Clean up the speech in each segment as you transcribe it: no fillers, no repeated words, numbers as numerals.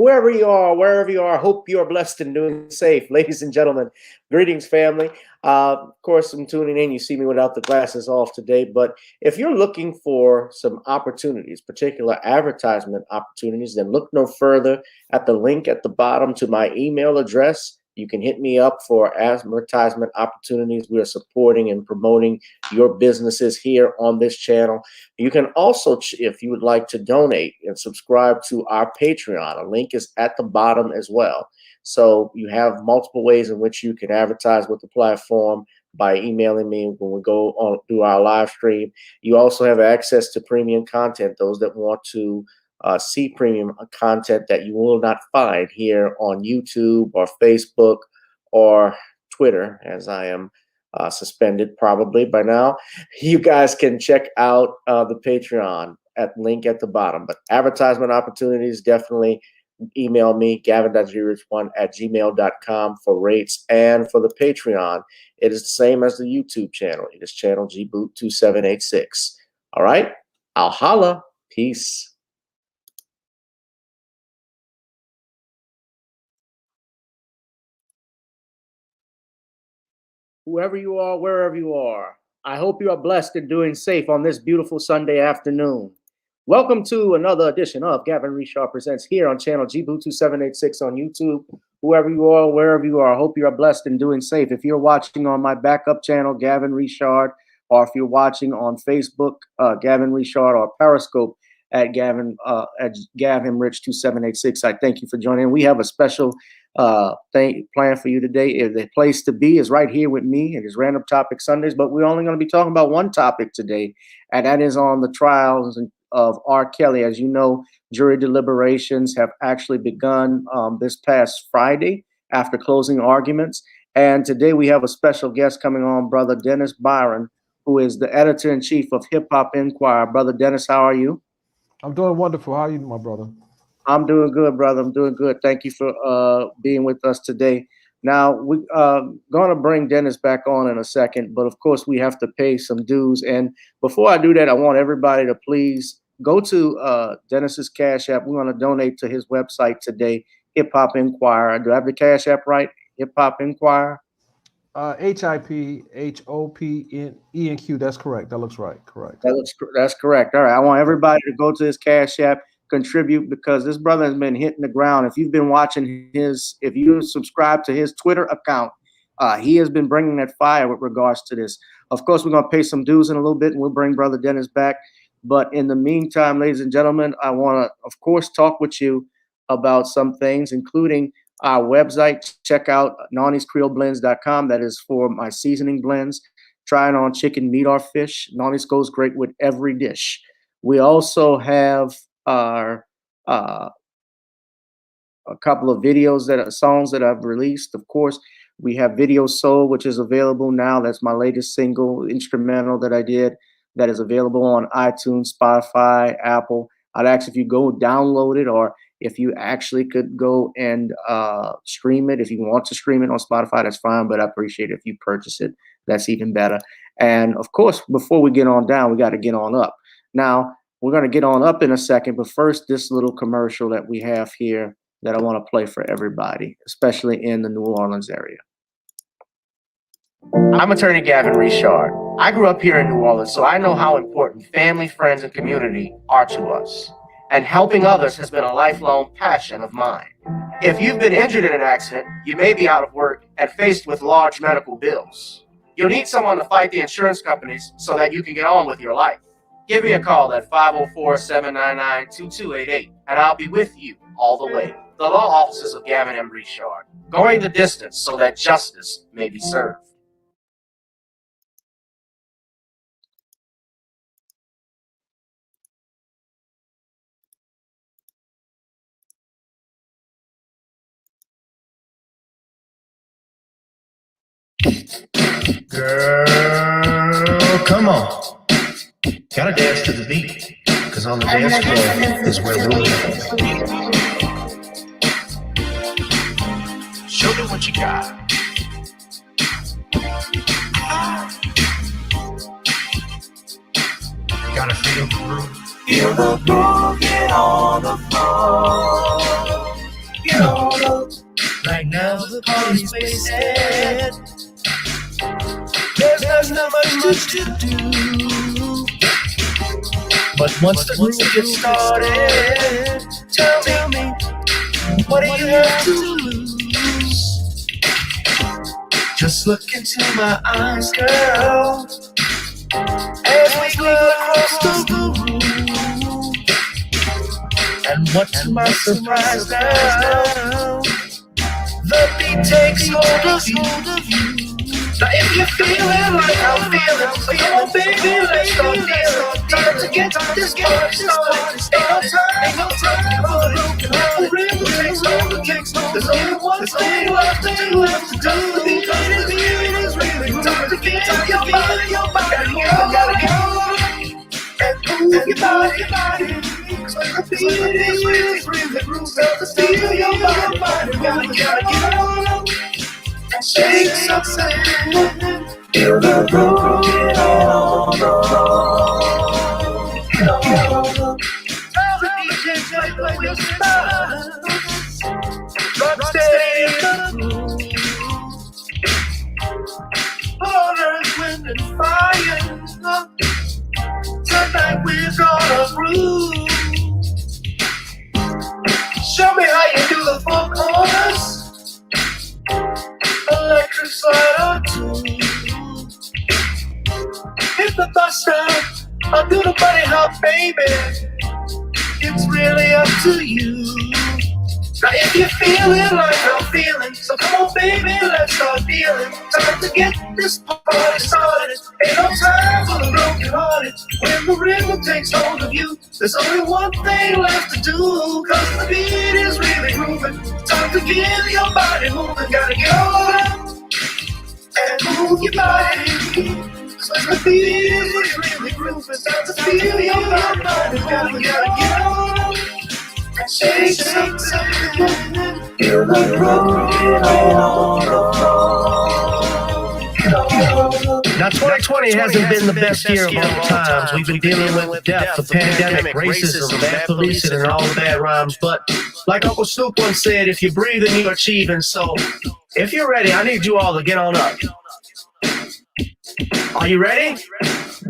whoever you are, wherever you are, hope you are blessed and doing safe. Ladies and gentlemen, greetings, family. Of course, I'm tuning in. You see me without the glasses off today. But if you're looking for some opportunities, particular advertisement opportunities, then look no further at the link at the bottom to my email address. You can hit me up for advertisement opportunities. We are supporting and promoting your businesses here on this channel. You can also, if you would like to donate and subscribe to our Patreon, a link is at the bottom as well. So you have multiple ways in which you can advertise with the platform by emailing me when we go on through our live stream. You also have access to premium content, those that want to see premium content that you will not find here on YouTube or Facebook or Twitter, as I am suspended probably by now. You guys can check out the Patreon at link at the bottom. But advertisement opportunities, definitely email me, gavin.grich1@gmail.com for rates. And for the Patreon, it is the same as the YouTube channel. It is channel gboot2786. All right, I'll holla. Peace. Whoever you are, wherever you are, I hope you are blessed and doing safe on this beautiful Sunday afternoon. Welcome to another edition of Gavin Richard Presents here on channel gboot2786 on YouTube. Whoever you are, wherever you are, I hope you are blessed and doing safe. If you're watching on my backup channel, Gavin Richard, or if you're watching on Facebook, Gavin Richard, or Periscope at Gavin Rich 2786, I thank you for joining. We have a special thing planned for you today. The place to be is right here with me. It is Random Topic Sundays, but we're only going to be talking about one topic today, and that is on the trials of R. Kelly. As you know, jury deliberations have actually begun this past Friday after closing arguments, and today we have a special guest coming on, Brother Dennis Byron, who is the editor-in-chief of Hip Hop Enquirer. Brother Dennis, how are you? I'm doing wonderful. How are you, my brother? I'm doing good, brother. I'm doing good. Thank you for being with us today. Now, we're going to bring Dennis back on in a second, but of course, we have to pay some dues. And before I do that, I want everybody to please go to Dennis's Cash App. We're going to donate to his website today, Hip Hop Enquirer. Do I have the Cash App right? Hip Hop Enquirer? HIPHOPENQ. That's correct. That looks right. Correct. That's correct. All right. I want everybody to go to his Cash App, contribute, because this brother has been hitting the ground. If you've been watching if you subscribe to his Twitter account, he has been bringing that fire with regards to this. Of course, we're going to pay some dues in a little bit, and we'll bring Brother Dennis back. But in the meantime, ladies and gentlemen, I want to, of course, talk with you about some things, including our website. Check out nonniescreoleblends.com. That is for my seasoning blends. Try it on chicken, meat, or fish. Nonnies goes great with every dish. We also have our a couple of videos songs that I've released. Of course, we have Video Soul, which is available now. That's my latest single instrumental that I did. That is available on iTunes, Spotify, Apple. I'd ask if you go download it, or if you actually could go and stream it. If you want to stream it on Spotify, that's fine, but I appreciate it if you purchase it. That's even better. And of course, before we get on down, we got to get on up. Now, we're going to get on up in a second, but first, this little commercial that we have here that I want to play for everybody, especially in the New Orleans area. I'm attorney Gavin Richard. I grew up here in New Orleans, so I know how important family, friends, and community are to us. And helping others has been a lifelong passion of mine. If you've been injured in an accident, you may be out of work and faced with large medical bills. You'll need someone to fight the insurance companies so that you can get on with your life. Give me a call at 504-799-2288, and I'll be with you all the way. The law offices of Gavin M. Richard, going the distance so that justice may be served. Girl, come on. Gotta dance to the beat, cause on the dance floor is where we'll go. Show me what you got. Gotta feel the groove. Feel the groove, get on the floor. Right now the party's wasted. There's not much to do. But once the groove gets started, tell me, what do you have to lose? Just look into my eyes, girl, as we glide across the room. And what to my surprise now, the beat takes hold of you. Now if you're feeling like I'm feeling, so come on baby, let's start dealing. Time to get this party started. Ain't no time for the broken heart. The rhythm takes over, there's only one thing left to do. The beat is really time to get your body. Gotta get on and move your body. Cause the beat is really groove. Got to feel your body. Gotta get on and shake something. Feel the groove, get on the floor. Tell the DJ play your style. Rock steady in the groove. Water, wind, and fire. Tonight we're gonna groove. Show me how you do the four corners. Electric slide or two. Hit the bus stop, I'll do the bunny hop, baby. It's really up to you. Now if you're feeling like I'm feeling, so come on baby, let's start dealing. Time to get this party started. Ain't no time for the broken hearted. When the rhythm takes hold of you, there's only one thing left to do. Cause the beat is really grooving. Time to get your body moving. Gotta get on up and move your body. Cause the beat is really grooving. Time to feel your body. Gotta get on and shake something. Feel the groove, get on the floor. Now 2020 hasn't been the best year of all times. We've been dealing with death, the pandemic, racism, bad policing, and all the bad rhymes. But like Uncle Snoop once said, if you're breathing, you're achieving. So if you're ready, I need you all to get on up. Are you ready?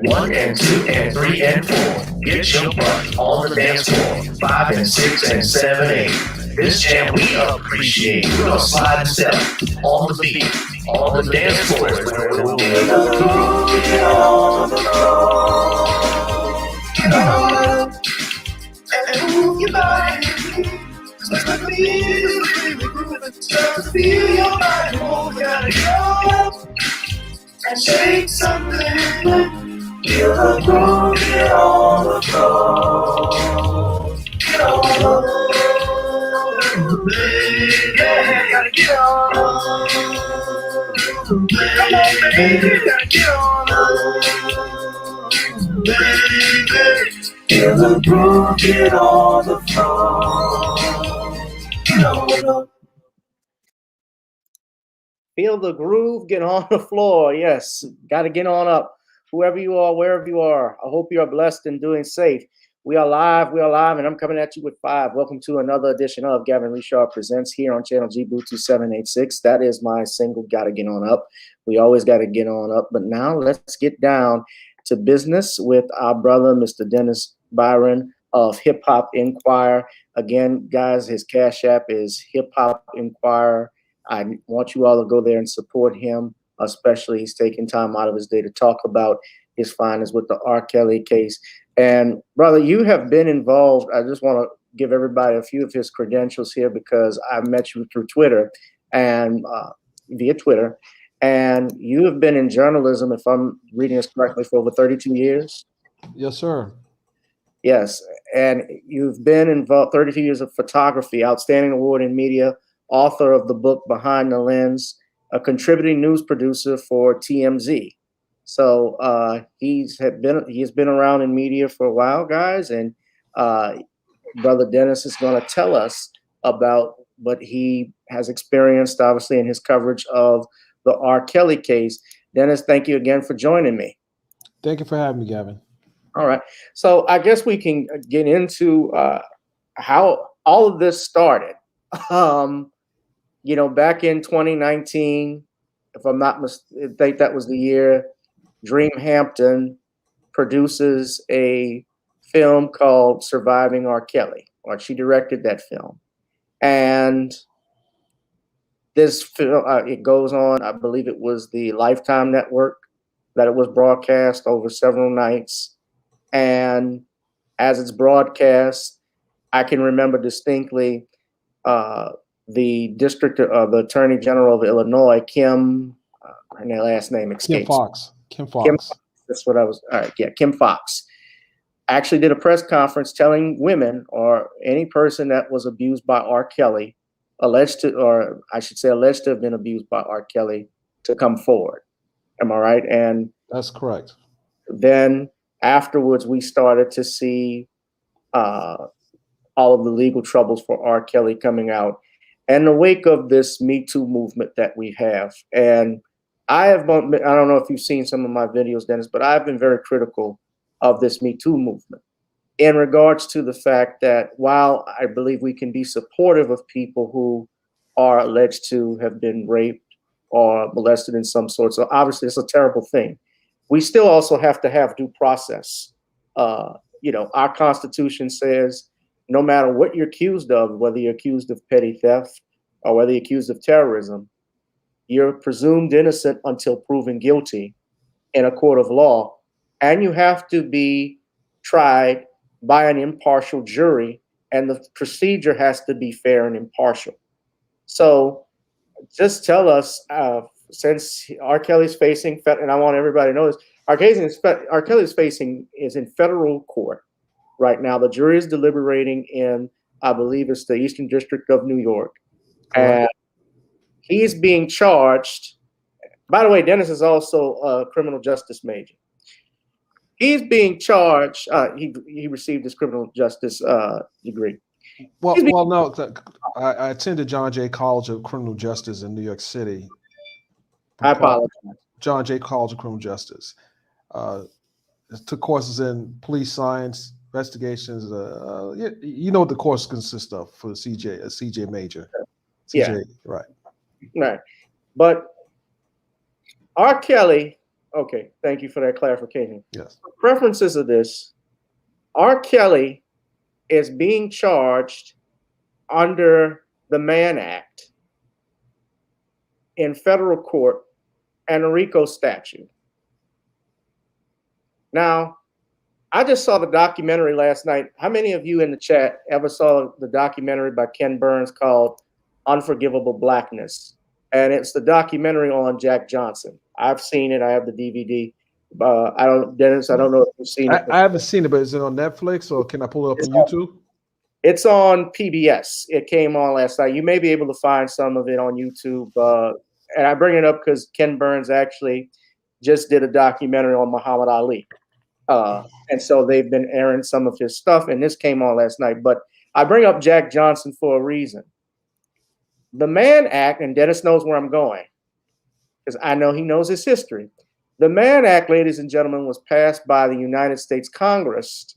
1 and 2 and 3 and 4. Get your butt on the dance floor. 5 and 6 and 7, 8. This jam we appreciate. We're gonna slide and step on the beat. On the dance floor is where we'll be. Get on the floor. Get on and move your body. Cause the beat is really grooving. Start to feel your body move. Gotta go up and shake something. Feel the groove, get on the floor. Get on the floor. Yeah, gotta get on. Come on, baby, gotta get on. Baby, feel the groove, get on the floor. Get on the floor. Feel the groove, get on the floor. Yes, got to get on up. Whoever you are, wherever you are, I hope you are blessed and doing safe. We are live, and I'm coming at you with 5. Welcome to another edition of Gavin Richard Presents here on channel G-Boo2786. That is my single, Gotta Get On Up. We always got to get on up. But now let's get down to business with our brother, Mr. Dennis Byron of Hip Hop Enquirer. Again, guys, his Cash App is Hip Hop Enquirer. I want you all to go there and support him, especially he's taking time out of his day to talk about his findings with the R. Kelly case. And brother, you have been involved. I just want to give everybody a few of his credentials here because I met you through Twitter and via Twitter. And you have been in journalism, if I'm reading this correctly, for over 32 years. Yes, sir. Yes. And you've been involved 32 years of photography, outstanding award in media, author of the book Behind the Lens, a contributing news producer for TMZ. So he's been around in media for a while, guys, and Brother Dennis is going to tell us about what he has experienced, obviously, in his coverage of the R. Kelly case. Dennis, thank you again for joining me. Thank you for having me, Gavin. All right. So I guess we can get into how all of this started. back in 2019, if I'm not mistaken, I think that was the year, Dreamhampton produces a film called Surviving R. Kelly, or she directed that film. And this film, it goes on, I believe it was the Lifetime Network that it was broadcast over several nights. And as it's broadcast, I can remember distinctly the the Attorney General of Illinois, Kim, her last name escapes. Kim Fox. That's what I was. All right, yeah, Kim Fox actually did a press conference telling women or any person that was abused by R. Kelly, alleged to have been abused by R. Kelly, to come forward. Am I right? And that's correct. Then afterwards, we started to see all of the legal troubles for R. Kelly coming out, and the wake of this Me Too movement that we have. And I don't know if you've seen some of my videos, Dennis, but I've been very critical of this Me Too movement in regards to the fact that while I believe we can be supportive of people who are alleged to have been raped or molested in some sort, so obviously it's a terrible thing, we still also have to have due process. Our Constitution says no matter what you're accused of, whether you're accused of petty theft or whether you're accused of terrorism, you're presumed innocent until proven guilty in a court of law, and you have to be tried by an impartial jury, and the procedure has to be fair and impartial. So just tell us, since R. Kelly's facing, and I want everybody to know this, R. Kelly's is in federal court right now. The jury is deliberating in, I believe it's the Eastern District of New York. And he's being charged. By the way, Dennis is also a criminal justice major. He's being charged. He received his criminal justice degree. No, I attended John Jay College of Criminal Justice in New York City. I apologize. John Jay College of Criminal Justice. Took courses in police science, investigations. What the course consists of for a CJ major. CJ, yeah, right. But R. Kelly, okay, thank you for that clarification. Yes. For preferences of this, R. Kelly is being charged under the Mann Act in federal court and a RICO statute. Now, I just saw the documentary last night. How many of you in the chat ever saw the documentary by Ken Burns called Unforgivable Blackness? And it's the documentary on Jack Johnson. I've seen it. I have the DVD. Dennis, I don't know if you've seen it. I haven't seen it, but is it on Netflix or can I pull it up on YouTube? It's on PBS. It came on last night. You may be able to find some of it on YouTube. And I bring it up because Ken Burns actually just did a documentary on Muhammad Ali. And so they've been airing some of his stuff, and this came on last night. But I bring up Jack Johnson for a reason. The Mann Act, and Dennis knows where I'm going, because I know he knows his history. The Mann Act, ladies and gentlemen, was passed by the United States Congress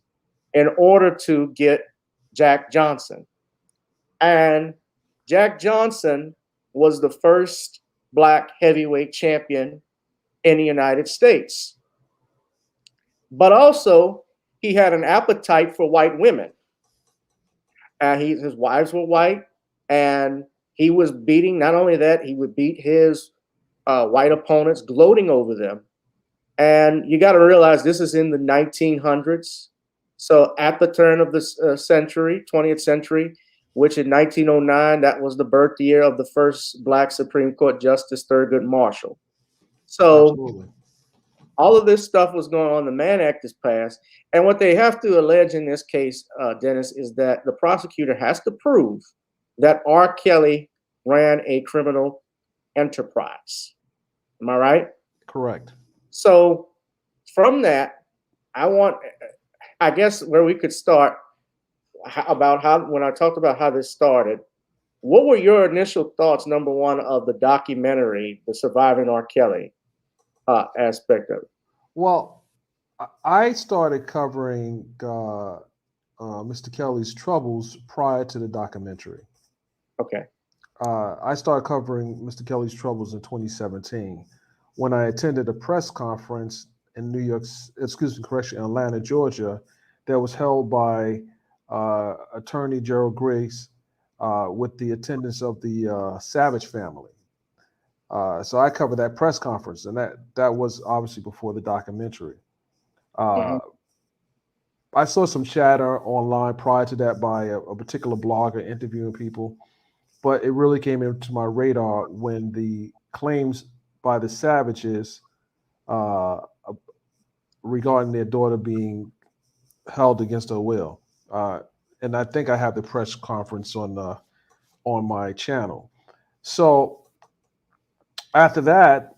in order to get Jack Johnson. And Jack Johnson was the first Black heavyweight champion in the United States. But also, he had an appetite for white women. And his wives were white, and he was beating, not only that, he would beat his white opponents, gloating over them. And you got to realize this is in the 1900s. So at the turn of the century, 20th century, which in 1909, that was the birth year of the first Black Supreme Court Justice, Thurgood Marshall. So absolutely, all of this stuff was going on. The Mann Act is passed. And what they have to allege in this case, Dennis, is that the prosecutor has to prove that R. Kelly ran a criminal enterprise. Am I right? Correct. So from that, I guess where we could start about how, when I talked about how this started, what were your initial thoughts, number one, of the documentary, the Surviving R. Kelly aspect of it? Well, I started covering Mr. Kelly's troubles prior to the documentary. Okay. I started covering Mr. Kelly's troubles in 2017 when I attended a press conference in Atlanta, Georgia, that was held by attorney Gerald Griggs with the attendance of the Savage family. So I covered that press conference, and that was obviously before the documentary. Mhm. I saw some chatter online prior to that by a particular blogger interviewing people, but it really came into my radar when the claims by the Savages uh, regarding their daughter being held against her will. And I think I have the press conference on my channel. So after that,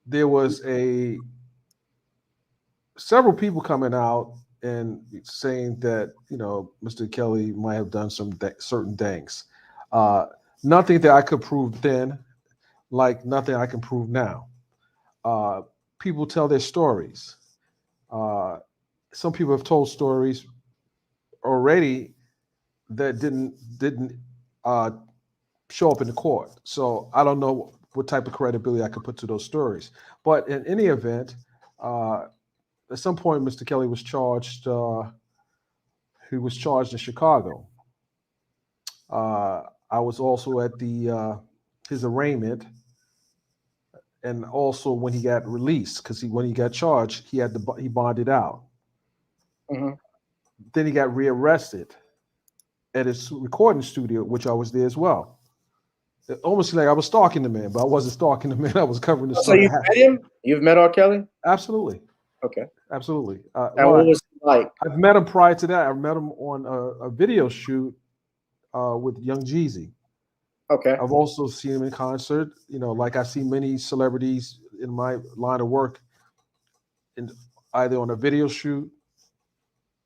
there was several people coming out and saying that Mr. Kelly might have done some certain things. Nothing that I could prove then, like nothing I can prove now. Uh, People tell their stories. Some people have told stories already that didn't uh, show up in the court. So I don't know what type of credibility I could put to those stories. But in any event, at some point, Mr. Kelly was charged. He was charged in Chicago. I was also at his arraignment, and also when he got released, because when he got charged, he bonded out. Mhm. Then he got rearrested at his recording studio, which I was there as well. It almost like I was stalking the man, but I wasn't stalking the man. I was covering the So story. you've met him? You've met R. Kelly? Absolutely, Okay. absolutely. And what was he like? I've met him prior to that. I met him on a video shoot with Young Jeezy. Okay. I've also seen him in concert. Like I see many celebrities in my line of work, either on a video shoot,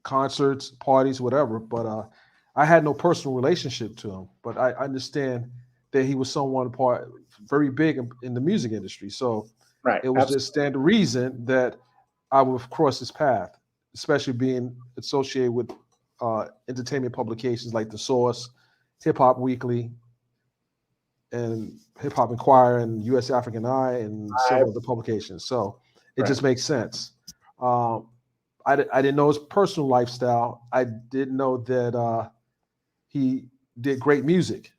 concerts, parties, whatever. But I had no personal relationship to him. But I understand that he was someone very big in the music industry. So Right. it was just standard reason that I would cross his path, especially being associated with entertainment publications like The Source, Hip Hop Weekly, and Hip Hop Enquirer, and U.S. African Eye, and several other publications. So it just makes sense. I didn't know his personal lifestyle. I didn't know that he did great music.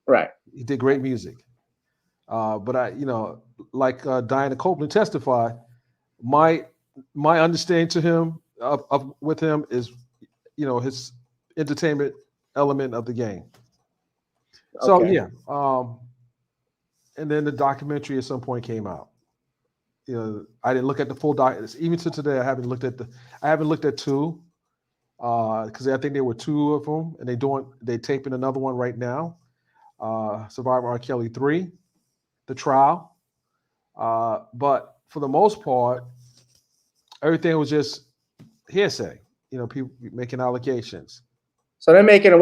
Right. He did great music. But like Diana Copeland testified, my understanding to him with him is, his entertainment element of the game. So Okay. yeah, and then the documentary at some point came out. I didn't look at the full doc. Even to today, I haven't looked at two, because I think there were two of them, and they taping another one right now. Survivor R. Kelly 3, the trial. But for the most part, everything was just hearsay. People making allegations. So they're making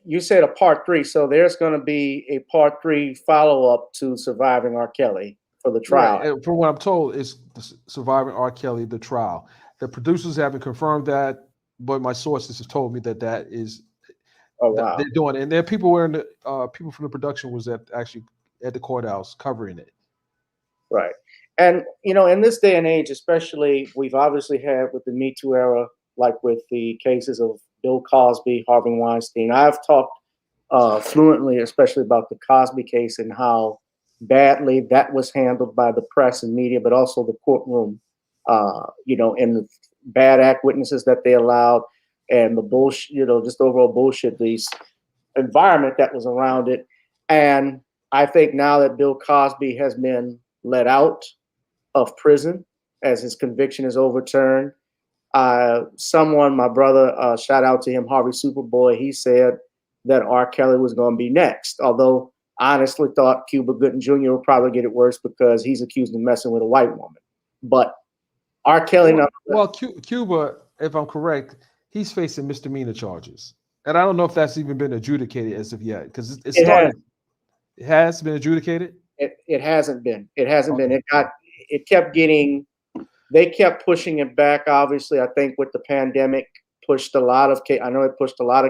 you said a part 3. So there's going to be a part 3 follow-up to Surviving R. Kelly for the trial. Right. From what I'm told, it's Surviving R. Kelly, the trial. The producers haven't confirmed that, but my sources have told me that is. Oh wow. They're doing it. And there are people people from the production was actually at the courthouse covering it. Right. And in this day and age, especially, we've obviously had with the Me Too era, like with the cases of Bill Cosby, Harvey Weinstein. I've talked fluently, especially about the Cosby case and how badly that was handled by the press and media, but also the courtroom, and the bad act witnesses that they allowed, and the bullshit, just overall bullshit, the environment that was around it. And I think now that Bill Cosby has been let out of prison as his conviction is overturned, my brother, shout out to him, Harvey Superboy, he said that R. Kelly was going to be next. Although I honestly thought Cuba Gooding Jr. would probably get it worse because he's accused of messing with a white woman. But R. Kelly. Cuba, if I'm correct, he's facing misdemeanor charges. And I don't know if that's even been adjudicated as of yet, because it started. It has been adjudicated? It hasn't been. It hasn't been. They kept pushing it back. Obviously, I think with the pandemic, it pushed a lot of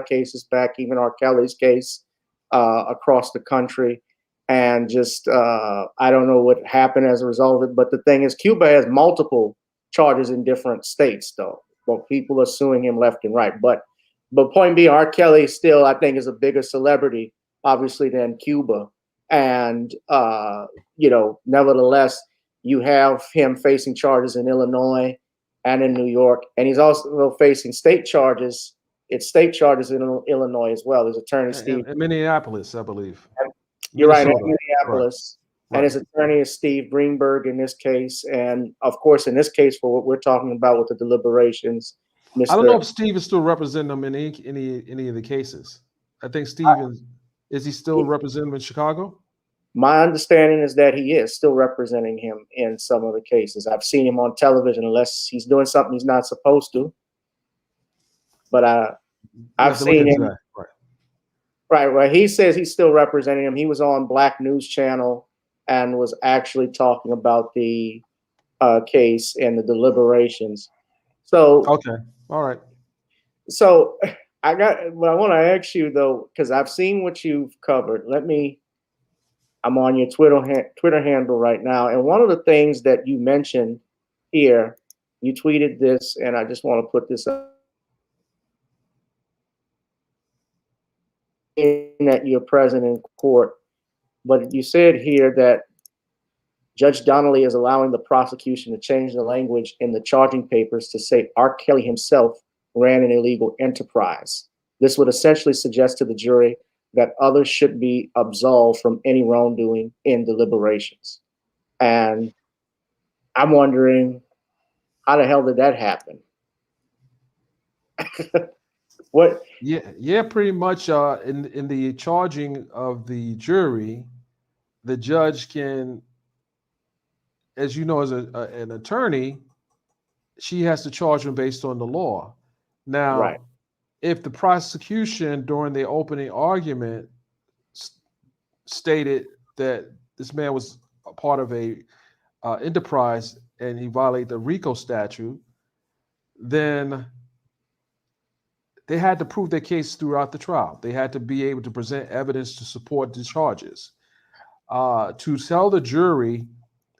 cases back, even R. Kelly's case. across the country. And just, I don't know what happened as a result of it. But the thing is, Cuba has multiple charges in different states, though. Well, people are suing him left and right. But point being, R. Kelly still, I think, is a bigger celebrity, obviously, than Cuba. And, nevertheless, you have him facing charges in Illinois and in New York. And he's also facing state charges. It's state charges in Illinois as well. His attorney, Steve. In Minneapolis, I believe. You're right, in Minnesota. Minneapolis. Right. And his attorney is Steve Greenberg in this case. And, of course, in this case, for what we're talking about with the deliberations, I don't know if Steve is still representing them in any of the cases. I think Steve is he still representing him in Chicago? My understanding is that he is still representing him in some of the cases. I've seen him on television, unless he's doing something he's not supposed to. But I've seen him. Right. He says he's still representing him. He was on Black News Channel and was actually talking about the case and the deliberations. So okay, all right. So I want to ask you though, because I've seen what you've covered. I'm on your Twitter handle right now, and one of the things that you mentioned here, you tweeted this, and I just want to put this up. That you're present in court, but you said here that Judge Donnelly is allowing the prosecution to change the language in the charging papers to say R. Kelly himself ran an illegal enterprise. This would essentially suggest to the jury that others should be absolved from any wrongdoing in deliberations. And I'm wondering, how the hell did that happen? What? Yeah, pretty much. In the charging of the jury, the judge can, as you know, as an attorney, she has to charge him based on the law. Now, right. If the prosecution during the opening argument stated that this man was a part of a enterprise and he violated the RICO statute, then they had to prove their case throughout the trial. They had to be able to present evidence to support the charges. To tell the jury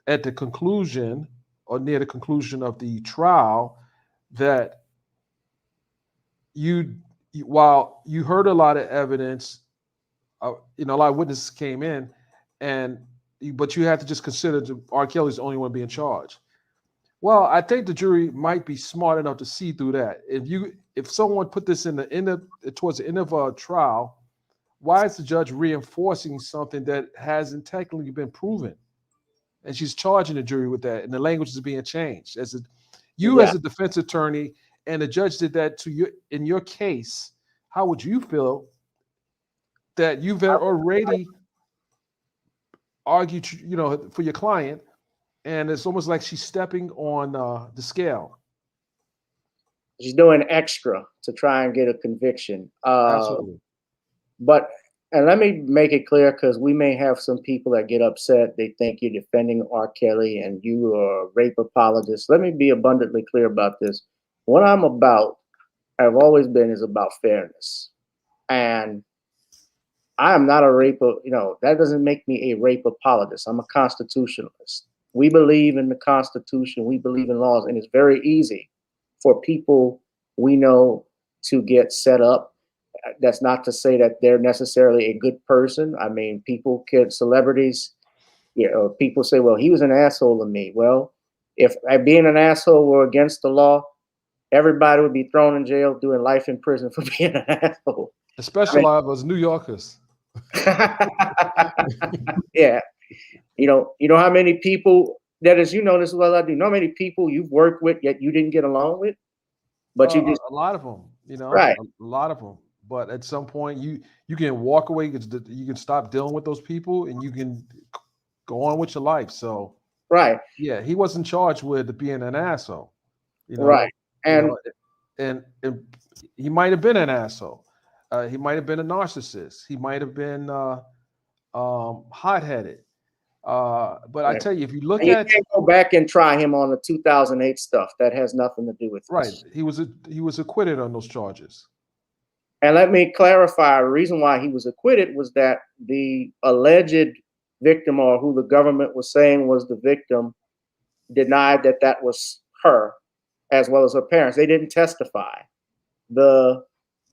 at the conclusion or near the conclusion of the trial that while you heard a lot of evidence, a lot of witnesses came in, but you had to just consider R. Kelly's the only one being charged. Well, I think the jury might be smart enough to see through that. If someone put this towards the end of a trial, why is the judge reinforcing something that hasn't technically been proven? And she's charging the jury with that, and the language is being changed. As a defense attorney, and the judge did that to you in your case, how would you feel that you've already argued, for your client, and it's almost like she's stepping on the scale? She's doing extra to try and get a conviction. Absolutely. And let me make it clear, because we may have some people that get upset. They think you're defending R. Kelly and you are a rape apologist. Let me be abundantly clear about this. What I've always been, is about fairness. And I am not a rape, that doesn't make me a rape apologist. I'm a constitutionalist. We believe in the Constitution. We believe in laws. And it's very easy for people we know to get set up. That's not to say that they're necessarily a good person. I mean, celebrities, people say, well, he was an asshole to me. Well, if being an asshole were against the law, everybody would be thrown in jail, doing life in prison for being an asshole. Especially a lot of us New Yorkers. Yeah. You know how many people, that is, this is what I do. You know how many people you've worked with yet you didn't get along with? But you just, a lot of them, right. A lot of them. But at some point you can walk away, you can stop dealing with those people and you can go on with your life. So right. Yeah, he wasn't charged with being an asshole. Right. And he might have been an asshole. He might have been a narcissist. He might have been hot-headed. But right. I tell you, if you look at, can't go back and try him on the 2008 stuff. That has nothing to do with right. This. He was acquitted on those charges. And let me clarify, the reason why he was acquitted was that the alleged victim, or who the government was saying was the victim, denied that that was her, as well as her parents. They didn't testify. The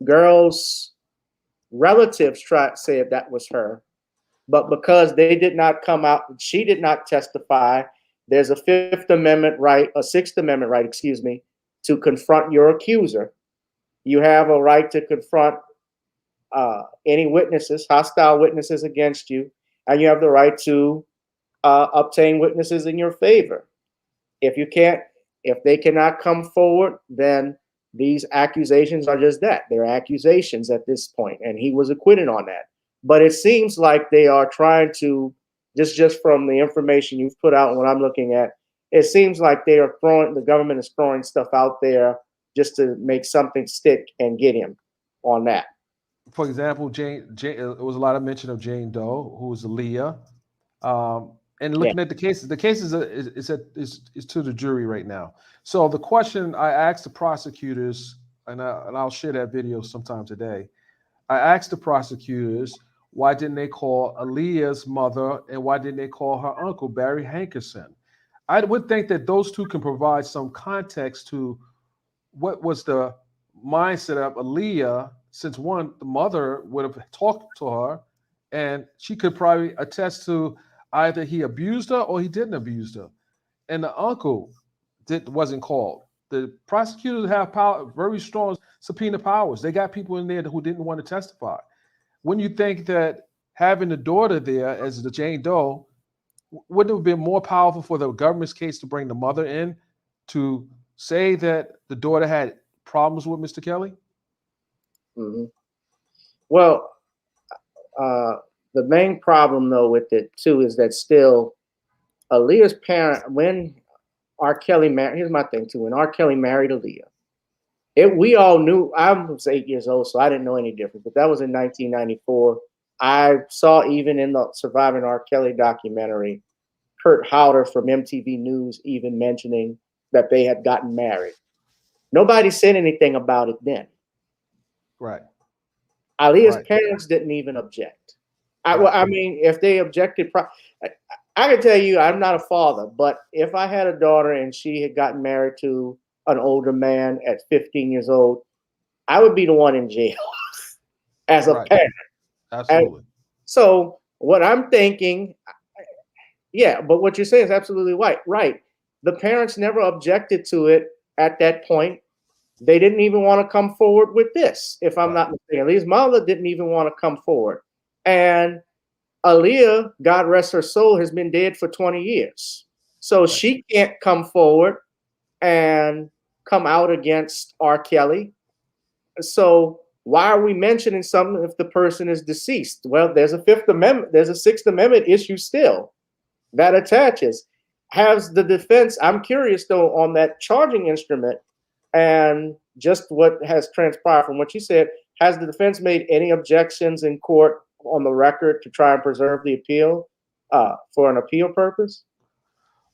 girl's relatives said that was her, but because they did not come out, she did not testify. There's a Sixth Amendment right, excuse me, to confront your accuser. You have a right to confront any witnesses, hostile witnesses against you, and you have the right to obtain witnesses in your favor. If they cannot come forward, then these accusations are just that. They're accusations at this point, and he was acquitted on that. But it seems like they are trying to, just from the information you've put out and what I'm looking at, it seems like the government is throwing stuff out there just to make something stick and get him on that. For example, Jane, it was a lot of mention of Jane Doe, who was Aaliyah. And looking at the cases is to the jury right now. So the question I asked the prosecutors, and I'll share that video sometime today. I asked the prosecutors, why didn't they call Aaliyah's mother, and why didn't they call her uncle, Barry Hankerson? I would think that those two can provide some context to what was the mindset of Aaliyah, since one, the mother would have talked to her, and she could probably attest to either he abused her or he didn't abuse her. And the uncle wasn't called. The prosecutors have power, very strong subpoena powers. They got people in there who didn't want to testify. When you think that having the daughter there as the Jane Doe wouldn't have been more powerful for the government's case to bring the mother in to say that the daughter had problems with Mr. Kelly? Mm-hmm. Well, the main problem though with it too is that still Aaliyah's parent, when R. Kelly married, here's my thing too, when R. Kelly married Aaliyah, we all knew, I was 8 years old, so I didn't know any difference, but that was in 1994. I saw even in the Surviving R. Kelly documentary, Kurt Howder from MTV News even mentioning that they had gotten married. Nobody said anything about it then. Right. Aaliyah's parents didn't even object. I mean, if they objected, I can tell you, I'm not a father, but if I had a daughter and she had gotten married to an older man at 15 years old, I would be the one in jail as a parent. Absolutely. And so what I'm thinking, yeah, but what you're saying is absolutely right. Right. The parents never objected to it at that point. They didn't even want to come forward with this, if I'm not mistaken. Aaliyah's mother didn't even want to come forward. And Aaliyah, God rest her soul, has been dead for 20 years. So she can't come forward and come out against R. Kelly. So why are we mentioning something if the person is deceased? Well, there's a Fifth Amendment, there's a Sixth Amendment issue still that attaches. Has the defense, I'm curious though, on that charging instrument and just what has transpired from what you said, has the defense made any objections in court on the record to try and preserve the appeal for an appeal purpose?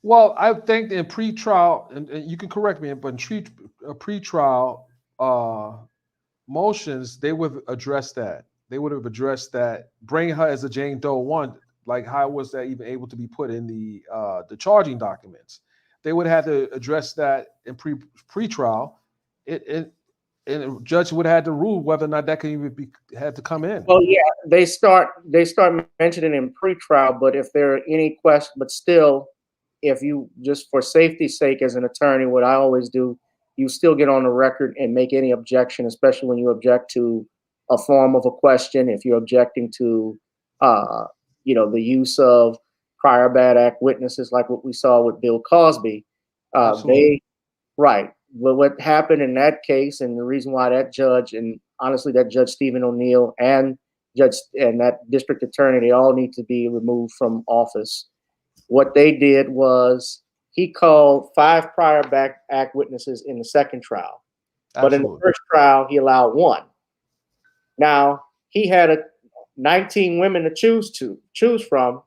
Well, I think in pre-trial, and you can correct me, but in pre-trial motions, they would address that. They would have addressed that, bringing her as a Jane Doe 1, like how was that even able to be put in the charging documents? They would have to address that in pre-trial. And the judge would have had to rule whether or not that could even had to come in. Well, yeah, they start mentioning in pre-trial, but if there are any questions, but still, if you, just for safety's sake as an attorney, what I always do, you still get on the record and make any objection, especially when you object to a form of a question. If you're objecting to, the use of prior bad act witnesses, like what we saw with Bill Cosby, Well, what happened in that case, and the reason why that judge, and honestly, that Judge Stephen O'Neill and that district attorney, they all need to be removed from office. What they did was he called 5 prior back act witnesses in the second trial, but in the first trial he allowed 1. Now he had 19 women to choose from.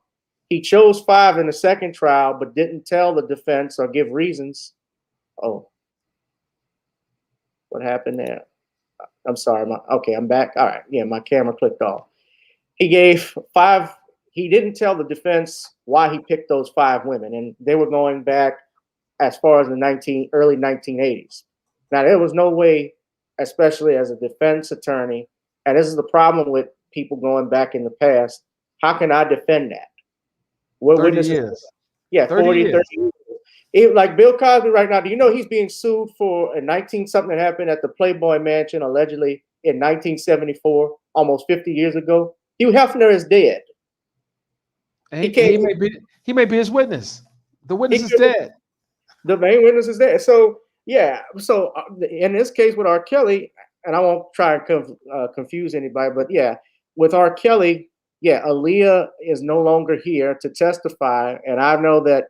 He chose 5 in the second trial, but didn't tell the defense or give reasons. Oh. What happened there? I'm sorry. Okay, I'm back. All right. Yeah, my camera clicked off. He gave 5. He didn't tell the defense why he picked those 5 women, and they were going back as far as the early 1980s. Now, there was no way, especially as a defense attorney, and this is the problem with people going back in the past. How can I defend that? What 30 witnesses? years. Yeah, 30 years. 30 years. Like Bill Cosby right now, do you know he's being sued for a 19-something that happened at the Playboy Mansion allegedly in 1974, almost 50 years ago? Hugh Hefner is dead. And he may be his witness. The witness is dead. The main witness is dead. So yeah. So in this case with R. Kelly, and I won't try and confuse anybody, but yeah, with R. Kelly, yeah, Aaliyah is no longer here to testify, and I know that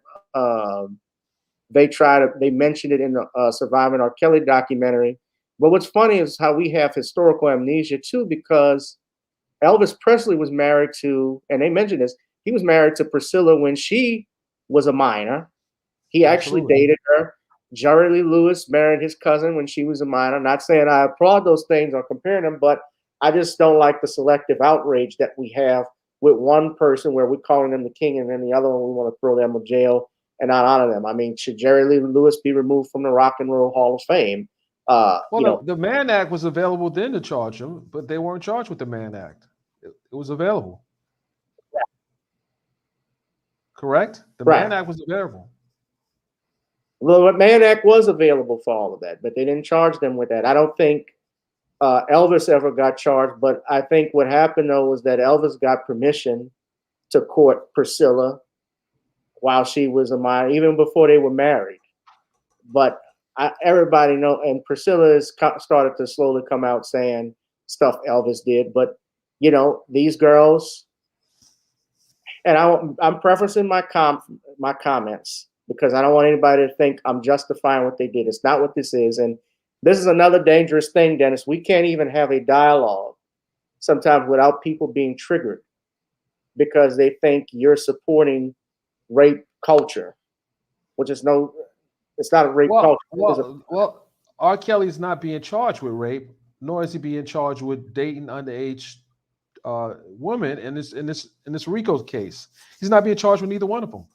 they mentioned it in the Surviving R. Kelly documentary. But what's funny is how we have historical amnesia too, because Elvis Presley was married to, and they mentioned this, he was married to Priscilla when she was a minor. He actually dated her. Jerry Lee Lewis married his cousin when she was a minor. Not saying I applaud those things or comparing them, but I just don't like the selective outrage that we have with one person where we're calling them the king, and then the other one we want to throw them in jail and not honor them. I mean, should Jerry Lee Lewis be removed from the Rock and Roll Hall of Fame? The Mann Act was available then to charge him, but they weren't charged with the Mann Act. It was available. Yeah. Correct? The Mann Act was available. Well, the Mann Act was available for all of that, but they didn't charge them with that. I don't think Elvis ever got charged, but I think what happened, though, was that Elvis got permission to court Priscilla while she was a minor, even before they were married. But everybody know, and Priscilla has started to slowly come out saying stuff Elvis did. But, these girls, and I'm prefacing my comments because I don't want anybody to think I'm justifying what they did. It's not what this is. And this is another dangerous thing, Dennis. We can't even have a dialogue sometimes without people being triggered because they think you're supporting rape culture, which is it's not a rape culture. Well, R. Kelly's not being charged with rape, nor is he being charged with dating underage women in this RICO case. He's not being charged with neither one of them.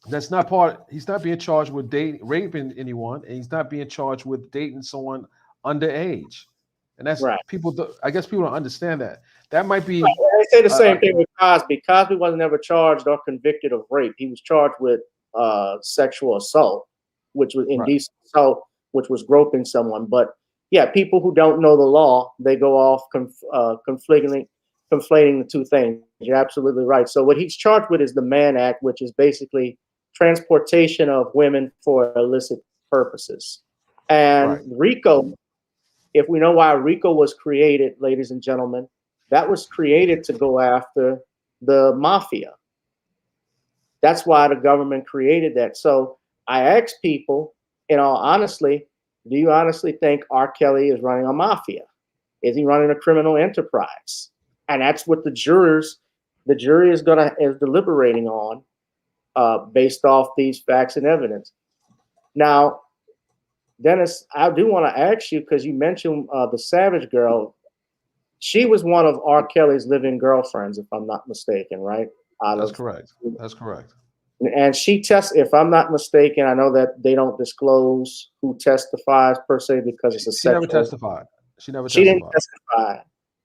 That's not part. He's not being charged with raping anyone, and he's not being charged with dating someone underage. And that's right. I guess people don't understand that. That might be. Right. They say the same thing with Cosby. Cosby wasn't ever charged or convicted of rape. He was charged with sexual assault, which was indecent assault, which was groping someone. But yeah, people who don't know the law, they go off conflating the two things. You're absolutely right. So what he's charged with is the Mann Act, which is basically transportation of women for illicit purposes. And RICO, if we know why RICO was created, ladies and gentlemen, that was created to go after the mafia. That's why the government created that. So I ask people, in all honesty, do you honestly think R. Kelly is running a mafia? Is he running a criminal enterprise? And that's what the jury is deliberating on based off these facts and evidence. Now, Dennis, I do want to ask you, because you mentioned the Savage girl. She was one of R. Kelly's living girlfriends, if I'm not mistaken, right? That's correct. That's correct. And she if I'm not mistaken, I know that they don't disclose who testifies per se because it's a sexual. Never testified. She didn't testify.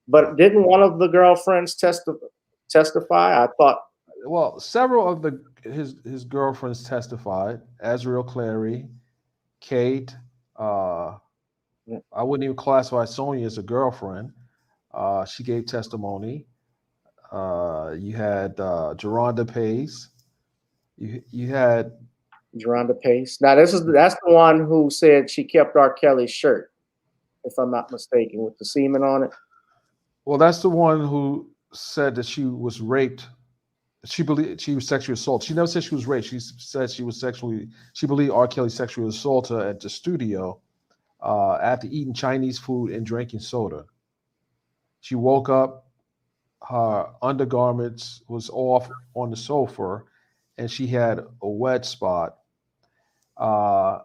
But didn't one of the girlfriends testify? I thought. Well, several of his girlfriends testified. Azriel Clary, Kate. I wouldn't even classify Sonia as a girlfriend. She gave testimony. You had Geronda Pace. You had Geronda Pace. Now that's the one who said she kept R. Kelly's shirt, if I'm not mistaken, with the semen on it. Well, that's the one who said that she was raped. She believed she was sexually assaulted. She never said she was raped. She said she believed R. Kelly sexually assaulted her at the studio after eating Chinese food and drinking soda. She woke up, her undergarments was off on the sofa, and she had a wet spot. The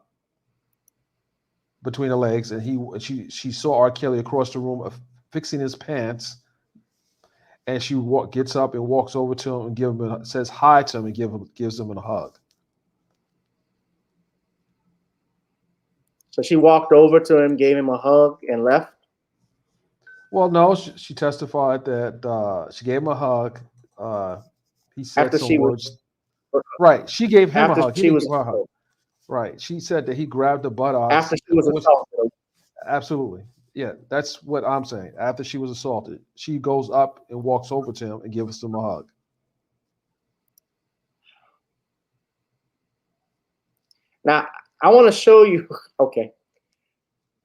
between the legs, and she saw R. Kelly across the room fixing his pants, and she gets up and walks over to him and says hi to him and gives him a hug. So she walked over to him, gave him a hug, and left? Well, no, she testified that she gave him a hug. He said After some she words. was, Right. She gave him a after hug. He she didn't was give her a hug. Right. She said that he grabbed the buttocks. after she was assaulted. Absolutely. Yeah, that's what I'm saying. After she was assaulted, she goes up and walks over to him and gives him a hug. Now, I want to show you, okay.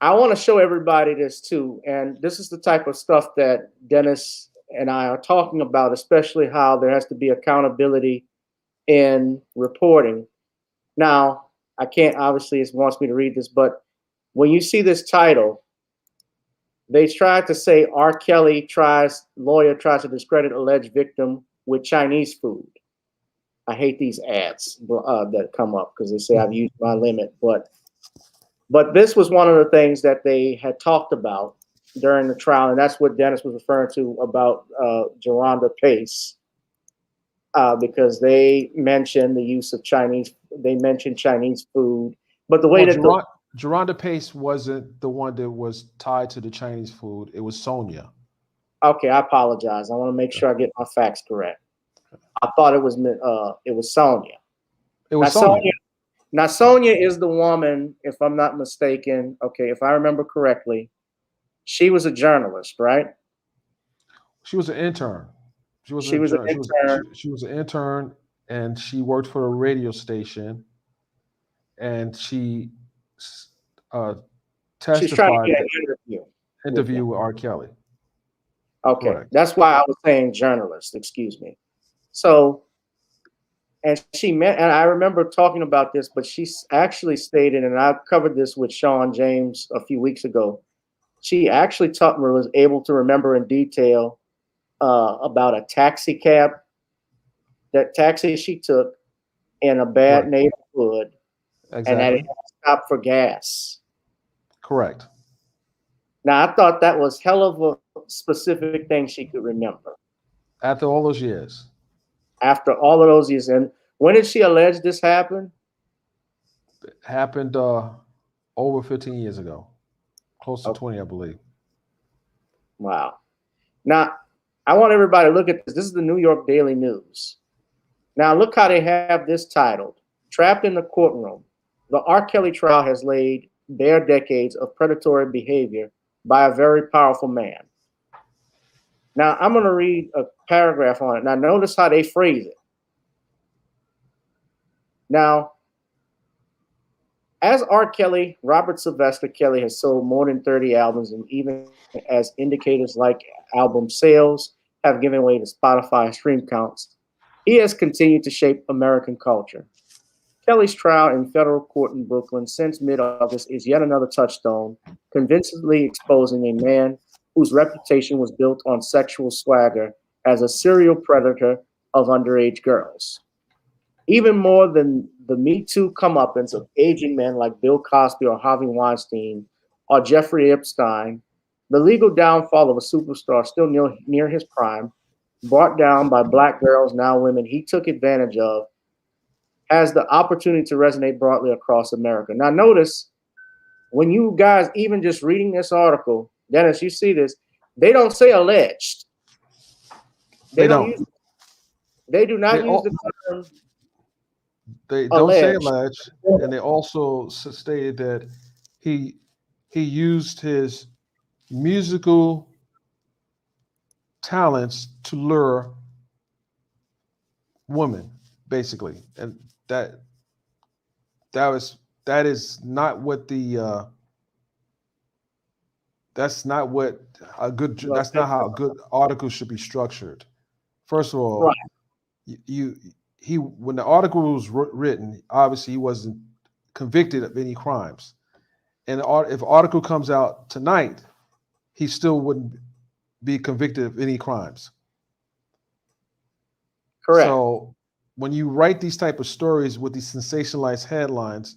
I want to show everybody this too. And this is the type of stuff that Dennis and I are talking about, especially how there has to be accountability in reporting. Now, I can't, obviously, it wants me to read this, but when you see this title, they tried to say R. Kelly lawyer tries to discredit alleged victim with Chinese food. I hate these ads that come up because they say I've used my limit. But this was one of the things that they had talked about during the trial, and that's what Dennis was referring to about Geronda Pace, because they mentioned the use of Chinese. They mentioned Chinese food, but the way that Geronda Pace wasn't the one that was tied to the Chinese food. It was Sonia. Okay, I apologize. I want to make sure I get my facts correct. I thought it was Sonia. It was Sonia. Now, Sonia is the woman, if I'm not mistaken. Okay, if I remember correctly, she was a journalist, right? She was an intern. She was an intern, and she worked for a radio station, and she testified. She's trying to get an interview with R. Kelly. Okay, correct. That's why I was saying journalist. Excuse me. So, and I remember talking about this, but she actually stated, and I covered this with Sean James a few weeks ago. She actually was able to remember in detail about a taxi she took in a bad neighborhood, Exactly. and that it stopped for gas. Correct. Now, I thought that was hell of a specific thing she could remember. After all those years. After all of those years. And when did she allege this happened? It happened over 15 years ago. Close to 20, I believe. Wow. Now, I want everybody to look at this. This is the New York Daily News. Now, look how they have this titled, Trapped in the Courtroom. The R. Kelly trial has laid bare decades of predatory behavior by a very powerful man. Now, I'm going to read a paragraph on it. Now, notice how they phrase it. Now, as R. Kelly, Robert Sylvester Kelly has sold more than 30 albums, and even as indicators like album sales have given way to Spotify stream counts, he has continued to shape American culture. Kelly's trial in federal court in Brooklyn since mid-August is yet another touchstone, convincingly exposing a man whose reputation was built on sexual swagger as a serial predator of underage girls. Even more than the Me Too comeuppance of aging men like Bill Cosby or Harvey Weinstein or Jeffrey Epstein, the legal downfall of a superstar still near his prime, brought down by black girls, now women, he took advantage of, has the opportunity to resonate broadly across America. Now, notice when you guys, even just reading this article, Dennis, you see this, they don't say alleged. They do not use the term. They don't say alleged, and they also stated that he used his musical talents to lure women, basically, and that is not what the that's not what a good that's not how a good article should be structured. First of all, when the article was written, obviously he wasn't convicted of any crimes, and if article comes out tonight, he still wouldn't be convicted of any crimes. Correct. So when you write these type of stories with these sensationalized headlines,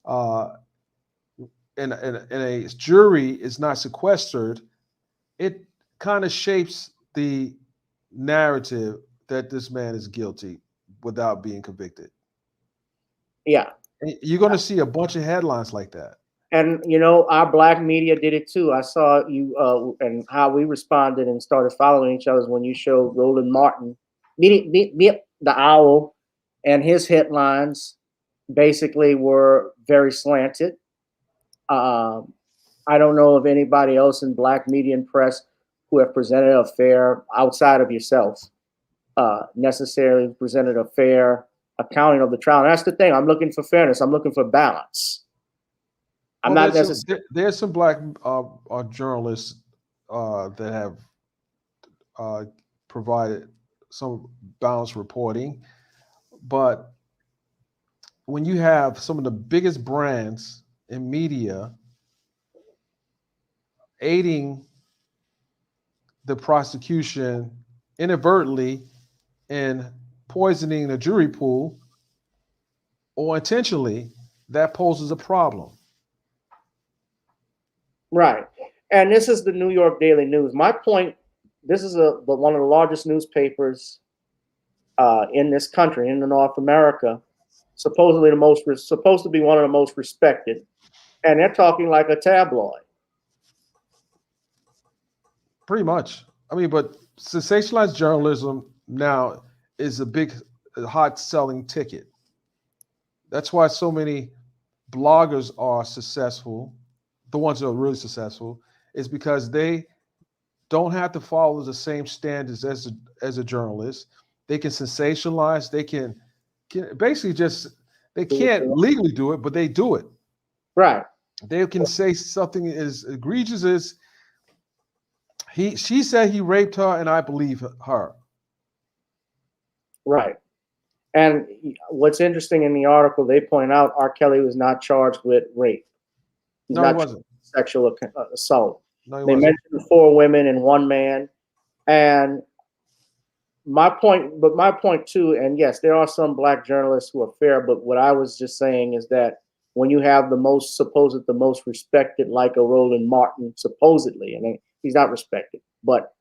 and a jury is not sequestered, it kind of shapes the narrative that this man is guilty without being convicted. Yeah. You're going to see a bunch of headlines like that. And, you know, our black media did it too. I saw you and how we responded and started following each other when you showed Roland Martin, the owl, and his headlines basically were very slanted. I don't know of anybody else in black media and press who have presented a fair, outside of yourself, necessarily presented a fair accounting of the trial. And that's the thing. I'm looking for fairness. I'm looking for balance. I'm not necessarily. There's some black journalists that have provided some balanced reporting, but when you have some of the biggest brands in media aiding the prosecution inadvertently in poisoning the jury pool or intentionally, that poses a problem. Right. And this is the New York Daily News. My point, this is one of the largest newspapers in this country, in North America, supposedly supposed to be one of the most respected. And they're talking like a tabloid. Pretty much. I mean, but sensationalized journalism now is a big, hot selling ticket. That's why so many bloggers are successful. The ones that are really successful is because they don't have to follow the same standards as a journalist. They can sensationalize. They can basically they can't legally do it, but they do it. Right. They can say something as egregious as she said he raped her and I believe her. Right. And what's interesting in the article, they point out R. Kelly was not charged with rape. He's no, not he wasn't. Sexual assault. No, he they wasn't. mentioned 4 women and 1 man. And my point too, and yes, there are some black journalists who are fair, but what I was just saying is that when you have the most respected, like a Roland Martin, supposedly, and he's not respected, but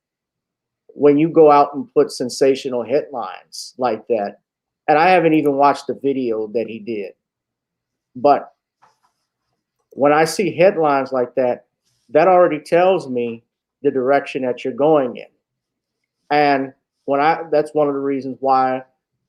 when you go out and put sensational headlines like that, and I haven't even watched the video that he did, but when I see headlines like that, that already tells me the direction that you're going in. And that's one of the reasons why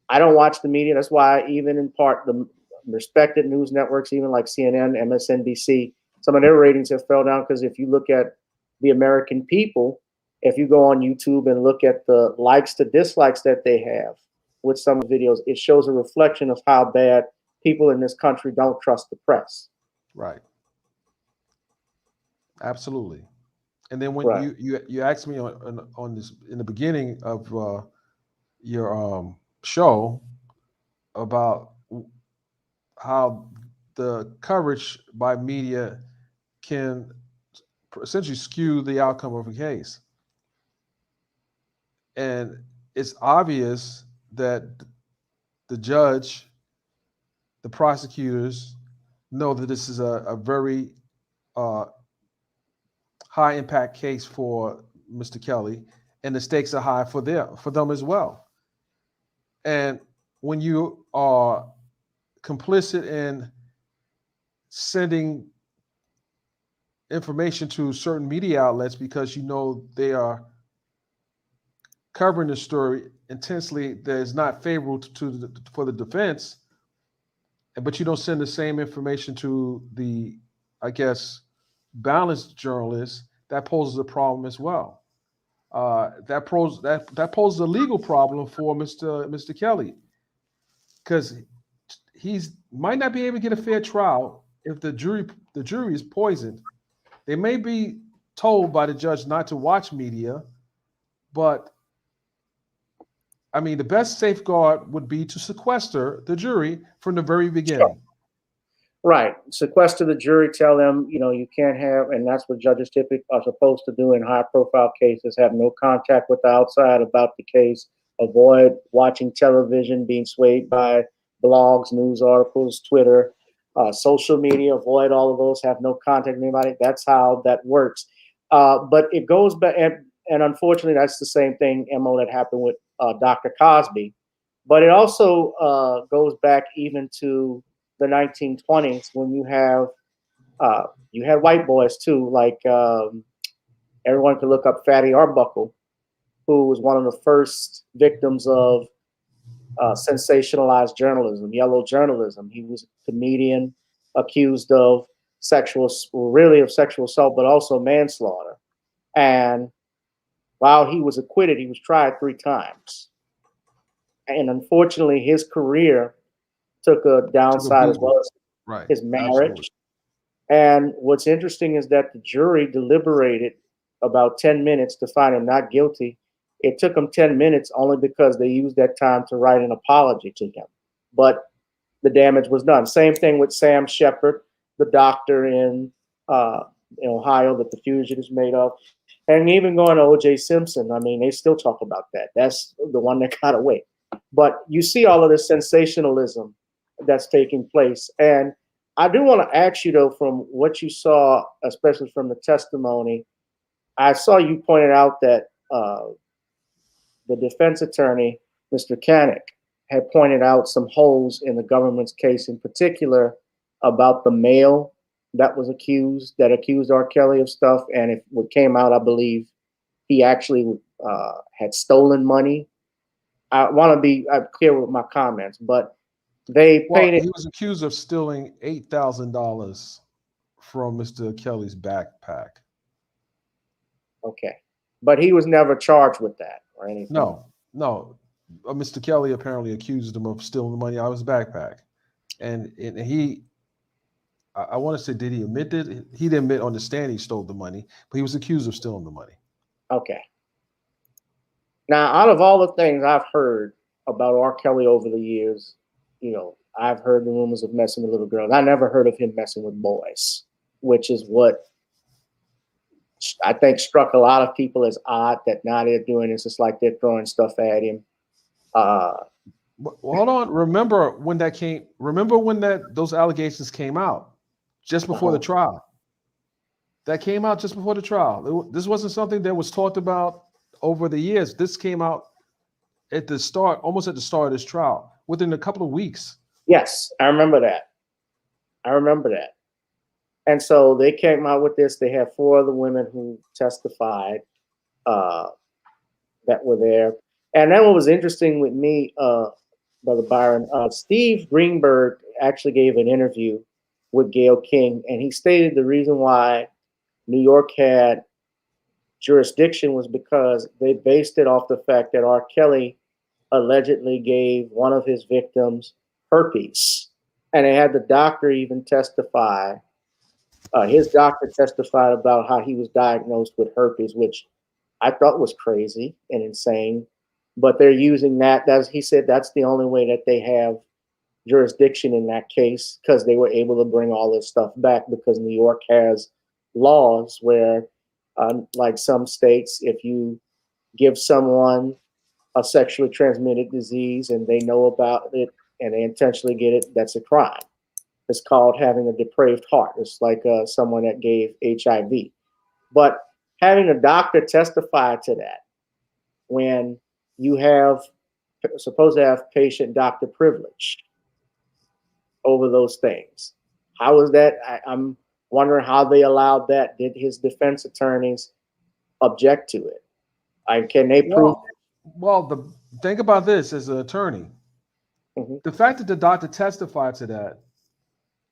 I don't watch the media. That's why even in part the respected news networks, even like CNN, MSNBC, some of their ratings have fell down because if you look at the American people, if you go on YouTube and look at the likes to dislikes that they have with some videos, it shows a reflection of how bad people in this country don't trust the press. Right. Absolutely. And then when Right. you asked me on this in the beginning of your show about how the coverage by media can essentially skew the outcome of a case. And it's obvious that the judge, the prosecutors know that this is a very high impact case for Mr. Kelly, and the stakes are high for them as well. And when you are complicit in sending information to certain media outlets because you know they are covering the story intensely that is not favorable for the defense, but you don't send the same information to the, I guess, balanced journalists, that poses a problem as well. That poses a legal problem for Mr. Kelly, because he's might not be able to get a fair trial if the jury is poisoned. They may be told by the judge not to watch media, but I mean the best safeguard would be to sequester the jury from the very beginning. Sure. Right. Sequester the jury, tell them, you can't have, and that's what judges typically are supposed to do in high profile cases, have no contact with the outside about the case, avoid watching television, being swayed by blogs, news articles, Twitter. social media, avoid all of those, have no contact with anybody. That's how that works. But it goes back, and unfortunately, that's the same thing, MO, that happened with Dr. Cosby. But it also goes back even to the 1920s when you had white boys too, like everyone could look up Fatty Arbuckle, who was one of the first victims of sensationalized journalism, yellow journalism. He was a comedian accused of sexual assault, but also manslaughter. And while he was acquitted, he was tried 3 times. And unfortunately, his career took a downside as well as his marriage. Absolutely. And what's interesting is that the jury deliberated about 10 minutes to find him not guilty. It took them 10 minutes only because they used that time to write an apology to him. But the damage was done. Same thing with Sam Shepard, the doctor in Ohio that the fugitives made of. And even going to O.J. Simpson, I mean, they still talk about that. That's the one that got away. But you see all of this sensationalism that's taking place. And I do want to ask you, though, from what you saw, especially from the testimony, I saw you pointed out that the defense attorney, Mr. Kanik, had pointed out some holes in the government's case, in particular about the mail that accused R. Kelly of stuff. And if what came out, I believe he actually had stolen money. I want to be clear with my comments, but they painted. He was accused of stealing $8,000 from Mr. Kelly's backpack. Okay, but he was never charged with that or anything. No. Mr. Kelly apparently accused him of stealing the money out of his backpack, and he, I want to say, did he admit it? He didn't admit on the stand he stole the money, but he was accused of stealing the money. Okay. Now, out of all the things I've heard about R. Kelly over the years, I've heard the rumors of messing with little girls. I never heard of him messing with boys, which is what I think struck a lot of people as odd, that now they're doing this. It's like they're throwing stuff at him. Well, hold on. Remember when those allegations came out just before the trial? That came out just before the trial. This wasn't something that was talked about over the years. This came out almost at the start of this trial, within a couple of weeks. Yes, I remember that. And so they came out with this. They had 4 other women who testified that were there. And then what was interesting with me, Brother Byron, Steve Greenberg actually gave an interview with Gayle King, and he stated the reason why New York had jurisdiction was because they based it off the fact that R. Kelly allegedly gave one of his victims herpes. And they had the doctor even testify. His doctor testified about how he was diagnosed with herpes, which I thought was crazy and insane. But they're using that. He said that's the only way that they have jurisdiction in that case, because they were able to bring all this stuff back, because New York has laws where, like some states, if you give someone a sexually transmitted disease and they know about it and they intentionally get it, that's a crime. It's called having a depraved heart. It's like someone that gave HIV. But having a doctor testify to that when you have supposed to have patient-doctor privilege over those things, how is that? I'm wondering how they allowed that. Did his defense attorneys object to it? Can they prove? Well, think about this as an attorney. Mm-hmm. The fact that the doctor testified to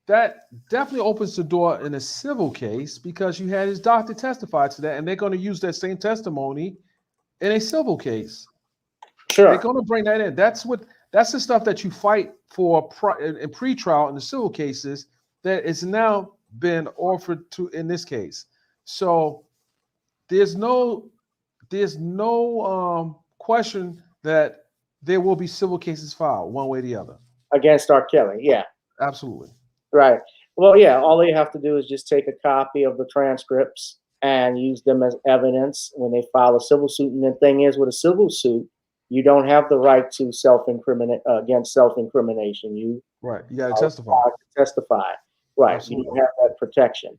that definitely opens the door in a civil case, because you had his doctor testify to that, and they're going to use that same testimony in a civil case. Sure. They're going to bring that in. That's the stuff that you fight for in pre-trial in the civil cases that is now been offered to in this case. So there's no question that there will be civil cases filed one way or the other against R. Kelly. Yeah, absolutely. Right. Well, yeah, all they have to do is just take a copy of the transcripts and use them as evidence when they file a civil suit. And the thing is, with a civil suit, you don't have the right to self-incriminate against self-incrimination. You Right. You got to are testify. required to testify. Right. Absolutely. You don't have that protection.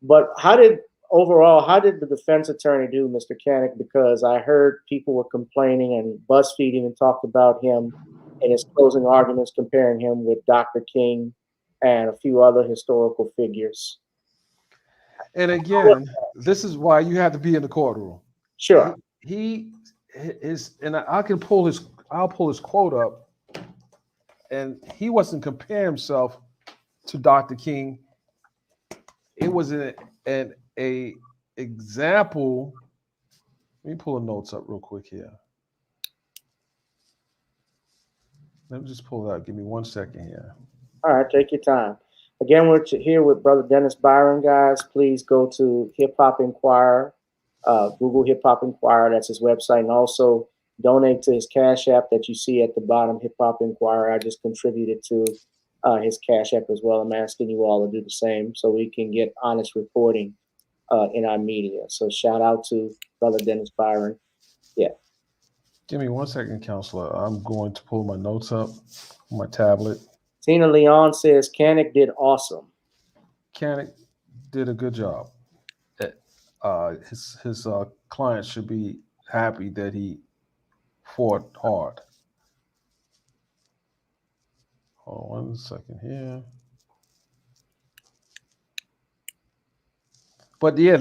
But how did the defense attorney do, Mr. Kanik? Because I heard people were complaining, and BuzzFeed even talked about him in his closing arguments, comparing him with Dr. King and a few other historical figures. And again, this is why you have to be in the courtroom. Sure. He is, and I'll pull his quote up, and he wasn't comparing himself to Dr. King. It was an example. Let me pull the notes up real quick here. Let me just pull it out. Give me 1 second here. All right, take your time. Again, we're here with Brother Dennis Byron, guys. Please go to Hip Hop Enquirer, Google Hip Hop Enquirer. That's his website. And also donate to his Cash App that you see at the bottom, Hip Hop Enquirer. I just contributed to his Cash App as well. I'm asking you all to do the same so we can get honest reporting in our media. So shout out to Brother Dennis Byron. Yeah. Give me 1 second, Counselor. I'm going to pull my notes up on my tablet. Tina Leon says Kanik did awesome. Kanik did a good job. His client should be happy that he fought hard. Hold on 1 second here. But yeah,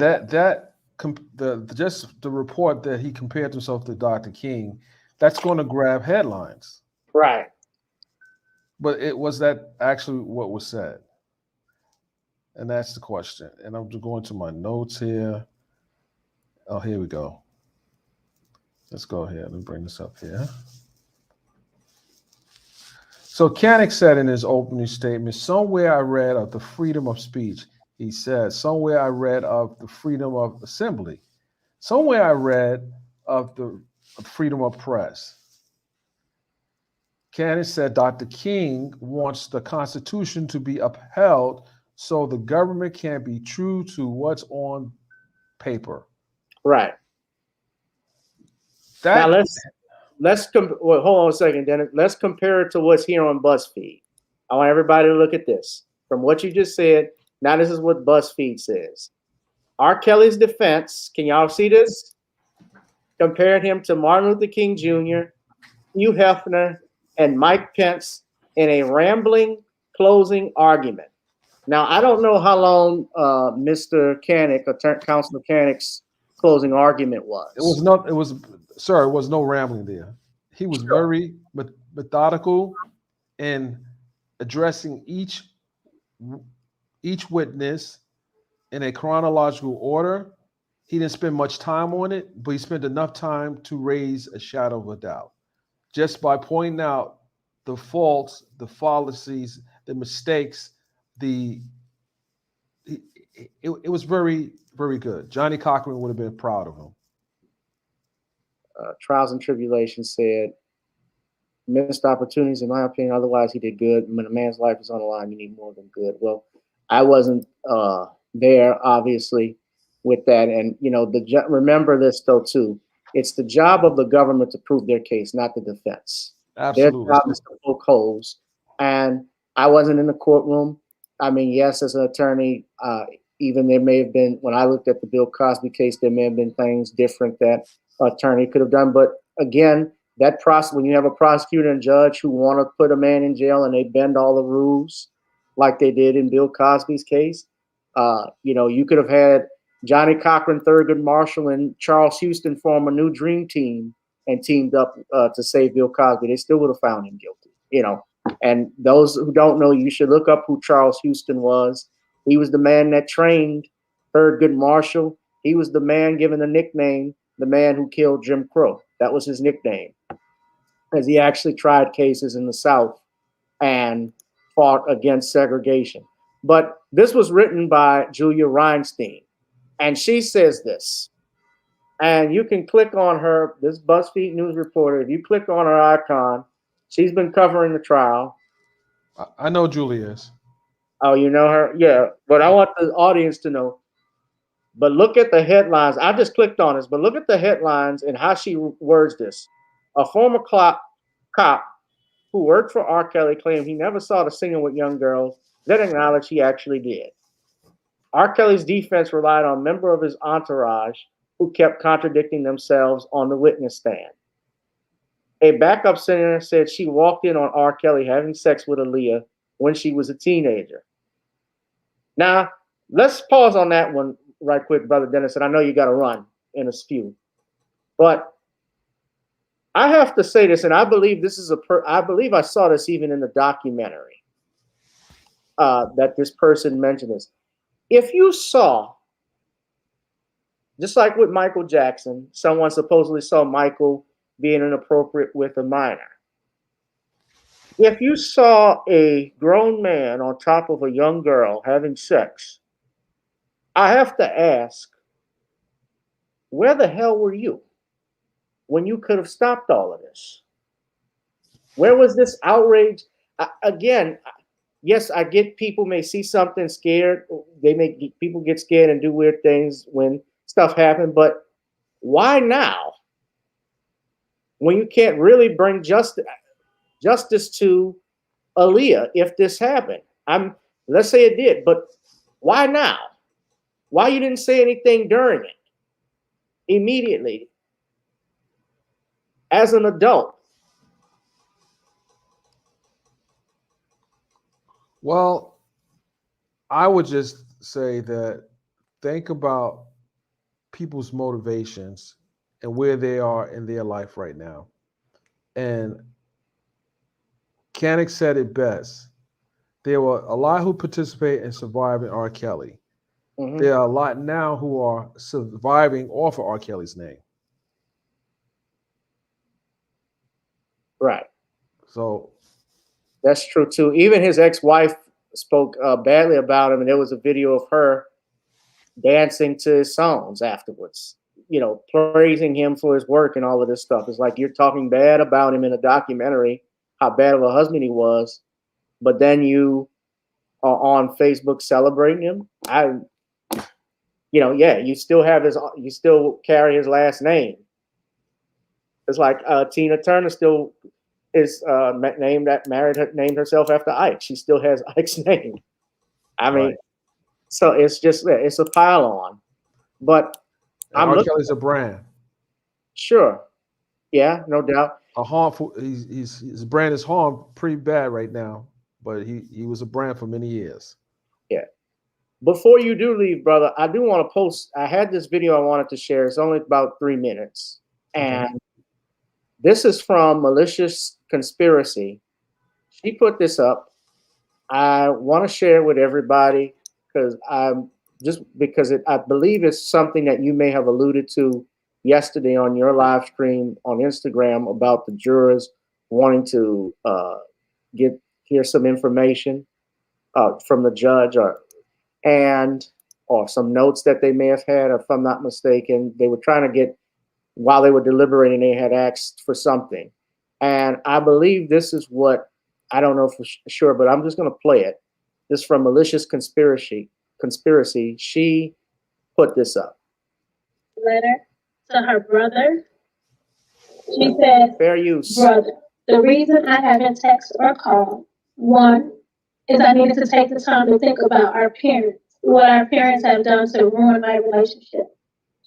just the report that he compared himself to Dr. King, that's going to grab headlines. Right. But was that actually what was said? And that's the question. And I'm just going to my notes here. Oh, here we go. Let's go ahead and bring this up here. So Kanik said in his opening statement, somewhere I read of the freedom of speech. He said, somewhere I read of the freedom of assembly. Somewhere I read of the freedom of press. Kanik said Dr. King wants the Constitution to be upheld so the government can be true to what's on paper. Right. Now hold on a second, Dennis. Let's compare it to what's here on BuzzFeed. I want everybody to look at this. From what you just said, now this is what BuzzFeed says. R. Kelly's defense, can y'all see this? Compared him to Martin Luther King Jr., Hugh Hefner, and Mike Pence in a rambling closing argument. Now, I don't know how long Mr. Kanik, Counselor Kanik's closing argument was. It was no rambling there. He was very methodical in addressing each witness in a chronological order. He didn't spend much time on it, but he spent enough time to raise a shadow of a doubt. Just by pointing out the faults, the fallacies, the mistakes, it was very, very good. Johnny Cochran would have been proud of him. Trials and Tribulations said, missed opportunities, in my opinion. Otherwise, he did good. When a man's life is on the line, you need more than good. Well, I wasn't there, obviously, with that. And, remember this, though, too. It's the job of the government to prove their case, not the defense. Absolutely. Their job is to poke holes. And I wasn't in the courtroom. I mean, yes, as an attorney, even there may have been, when I looked at the Bill Cosby case, there may have been things different that an attorney could have done. But again, that process, when you have a prosecutor and judge who want to put a man in jail and they bend all the rules like they did in Bill Cosby's case, you could have had Johnny Cochran, Thurgood Marshall, and Charles Houston form a new dream team and teamed up to save Bill Cosby. They still would have found him guilty, And those who don't know, you should look up who Charles Houston was. He was the man that trained Thurgood Marshall. He was the man given the nickname, the man who killed Jim Crow. That was his nickname, because he actually tried cases in the South and fought against segregation. But this was written by Julia Reinstein, and she says this. And you can click on her, this BuzzFeed News reporter. If you click on her icon, she's been covering the trial. I know Julia is. Oh, you know her? Yeah. But I want the audience to know. But look at the headlines. I just clicked on this, but look at the headlines and how she words this. A former cop who worked for R. Kelly claimed he never saw the singing with young girls, then acknowledged he actually did. R. Kelly's defense relied on a member of his entourage who kept contradicting themselves on the witness stand. A backup singer said she walked in on R. Kelly having sex with Aaliyah when she was a teenager. Now, let's pause on that one right quick, Brother Dennis, and I know you got to run in a few. But I have to say this, and I believe this is I believe I saw this even in the documentary that this person mentioned this. If you saw, just like with Michael Jackson, someone supposedly saw Michael being inappropriate with a minor. If you saw a grown man on top of a young girl having sex, I have to ask, where the hell were you when you could have stopped all of this? Where was this outrage? Again, yes, I get people may see something scared. People get scared and do weird things when stuff happens, but why now? When you can't really bring justice to Aaliyah if this happened. Let's say it did, but why now? Why you didn't say anything during it? Immediately. As an adult. Well, I would just say that think about people's motivations and where they are in their life right now. And Kannick said it best. There were a lot who participate in surviving R. Kelly. Mm-hmm. There are a lot now who are surviving off of R. Kelly's name. Right. So that's true too. Even his ex-wife spoke badly about him, and there was a video of her dancing to his songs afterwards, praising him for his work and all of this stuff. It's like you're talking bad about him in a documentary, how bad of a husband he was, but then you are on Facebook celebrating him. You still carry his last name. It's like Tina Turner still is named herself after Ike. She still has Ike's name. I mean, right. So it's a pile on. But R. Kelly's a brand. Sure. Yeah, no doubt. His brand is harmed pretty bad right now, but he was a brand for many years. Yeah. Before you do leave, brother, I do want to post. I had this video I wanted to share. It's only about 3 minutes. And this is from Malicious Conspiracy. She put this up. I want to share it with everybody because I believe it's something that you may have alluded to yesterday on your live stream on Instagram about the jurors wanting to hear some information from the judge or some notes that they may have had, or if I'm not mistaken, they were trying to get, while they were deliberating, they had asked for something. And I believe this is what, I don't know for sure, but I'm just going to play it. This is from Malicious Conspiracy. She put this up. Letter to her brother. She said, fair use. Brother, the reason I haven't texted or called, one, is I needed to take the time to think about our parents, what our parents have done to ruin my relationship.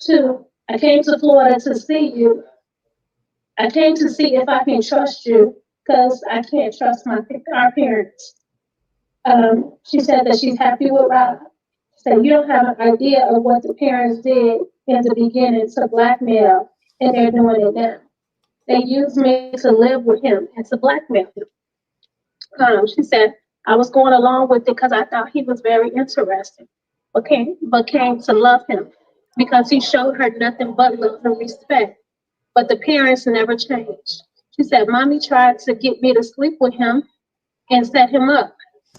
Two, I came to Florida to see you. I came to see if I can trust you because I can't trust our parents. She said that she's happy with Rob. She said, you don't have an idea of what the parents did in the beginning to blackmail, and they're doing it now. They used me to live with him and to blackmail him. She said, I was going along with it because I thought he was very interesting, but came to love him because he showed her nothing but love and respect. But the parents never changed. She said, Mommy tried to get me to sleep with him and set him up.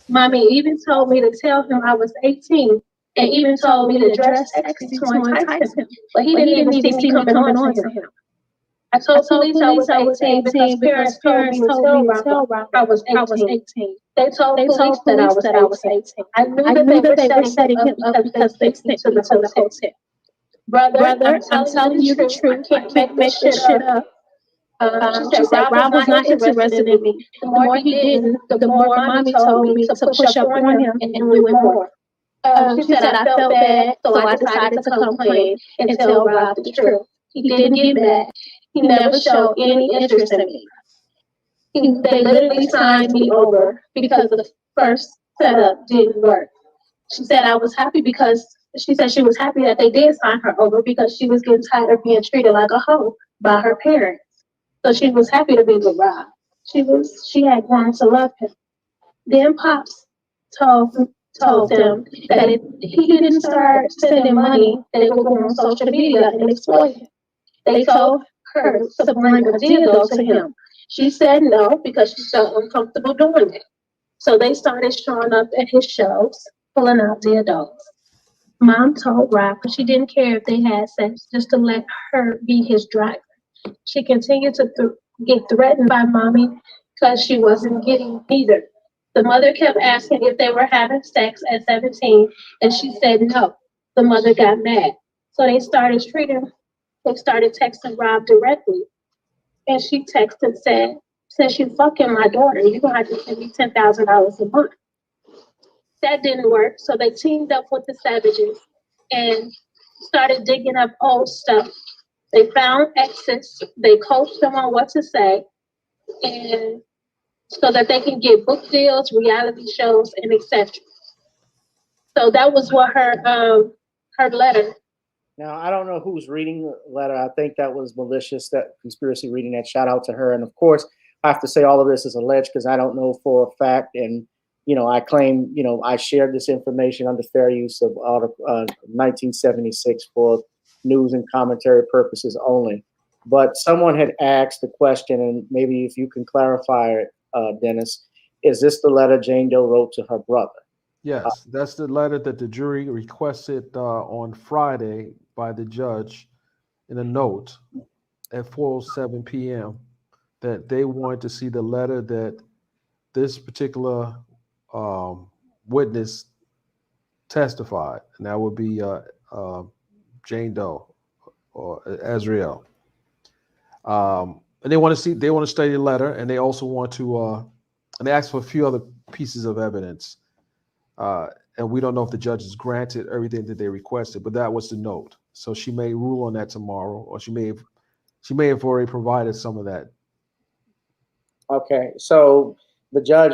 Mommy even told me to tell him I was 18 and even told me to dress sexy to entice him. But he didn't even see me coming on to him. I told police I was 18 because parents told me to tell Rob I was 18. They told police that I was 18. I knew that they were setting him up because they sent me to the hotel. Brother, I'm telling you the truth. I can't make this shit up. She said Rob was not interested in me. The more he didn't, the more mommy told me to push up on him and do it more. She said I felt bad, so I decided to come clean and tell Rob the truth. He didn't get mad. He never showed any interest in me. They literally signed me over because the first setup didn't work. She said I was happy because she said she was happy that they did sign her over because she was getting tired of being treated like a hoe by her parents. So she was happy to be with Rob. She had grown to love him. Then Pops told them that if he didn't start sending money, they would go on social media and exploit him. They told her to bring a dildo to him. She said no because she felt uncomfortable doing it. So they started showing up at his shows, pulling out dildos. Mom told Rob because she didn't care if they had sex, just to let her be his driver. She continued to get threatened by mommy because she wasn't getting either. The mother kept asking if they were having sex at 17, and she said no. The mother got mad. So they started texting Rob directly. And she texted, said, since you fucking my daughter, you're going to have to send me $10,000 a month. That didn't work. So they teamed up with the Savages and started digging up old stuff. They found exes. They coached them on what to say, and so that they can get book deals, reality shows, and etc. So that was what her letter. Now, I don't know who's reading the letter. I think that was malicious, that conspiracy reading that. Shout out to her. And of course, I have to say all of this is alleged because I don't know for a fact. And, I claim, I shared this information under fair use of 1976 for news and commentary purposes only. But someone had asked the question, and maybe if you can clarify it, Dennis, is this the letter Jane Doe wrote to her brother? Yes, that's the letter that the jury requested on Friday by the judge in a note at 4:07 p.m. that they wanted to see the letter that this particular witness testified, and that would be Jane Doe or Azriel. And they want to study the letter, and they also want to, and they asked for a few other pieces of evidence. And we don't know if the judge has granted everything that they requested, but that was the note. So she may rule on that tomorrow, or she may have already provided some of that. Okay, so the judge,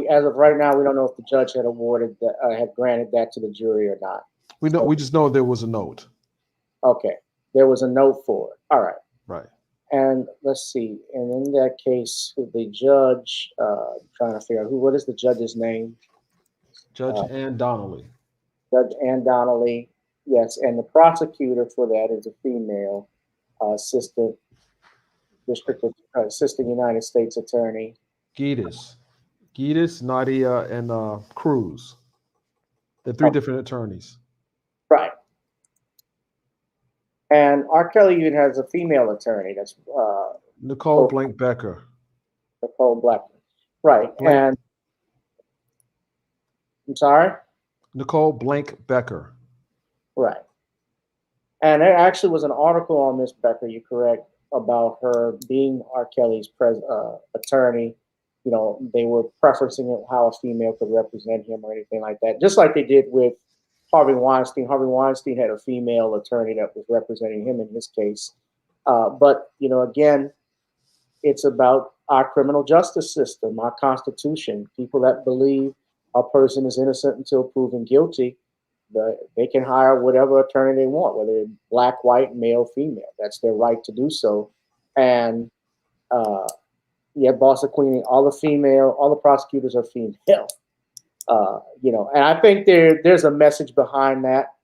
as of right now, we don't know if the judge had had granted that to the jury or not. We just know there was a note. Okay, there was a note for it. All right. Right. And let's see. And in that case, the judge, trying to figure out what is the judge's name? Judge Ann Donnelly. Judge Ann Donnelly, yes. And the prosecutor for that is a female assistant United States attorney. Geddes, Nadia, and Cruz. They're three different attorneys. Right. And R. Kelly even has a female attorney. That's Nicole Blank Becker. Nicole Blackman. Right. And I'm sorry? Nicole Blank Becker. Right. And there actually was an article on Miss Becker, you're correct, about her being R. Kelly's attorney. They were preferencing how a female could represent him or anything like that, just like they did with Harvey Weinstein. Harvey Weinstein had a female attorney that was representing him in his case. But, again, it's about our criminal justice system, our Constitution. People that believe a person is innocent until proven guilty, they can hire whatever attorney they want, whether it's black, white, male, female. That's their right to do so. And Boss of Queenie, all the prosecutors are female. And I think there's a message behind that.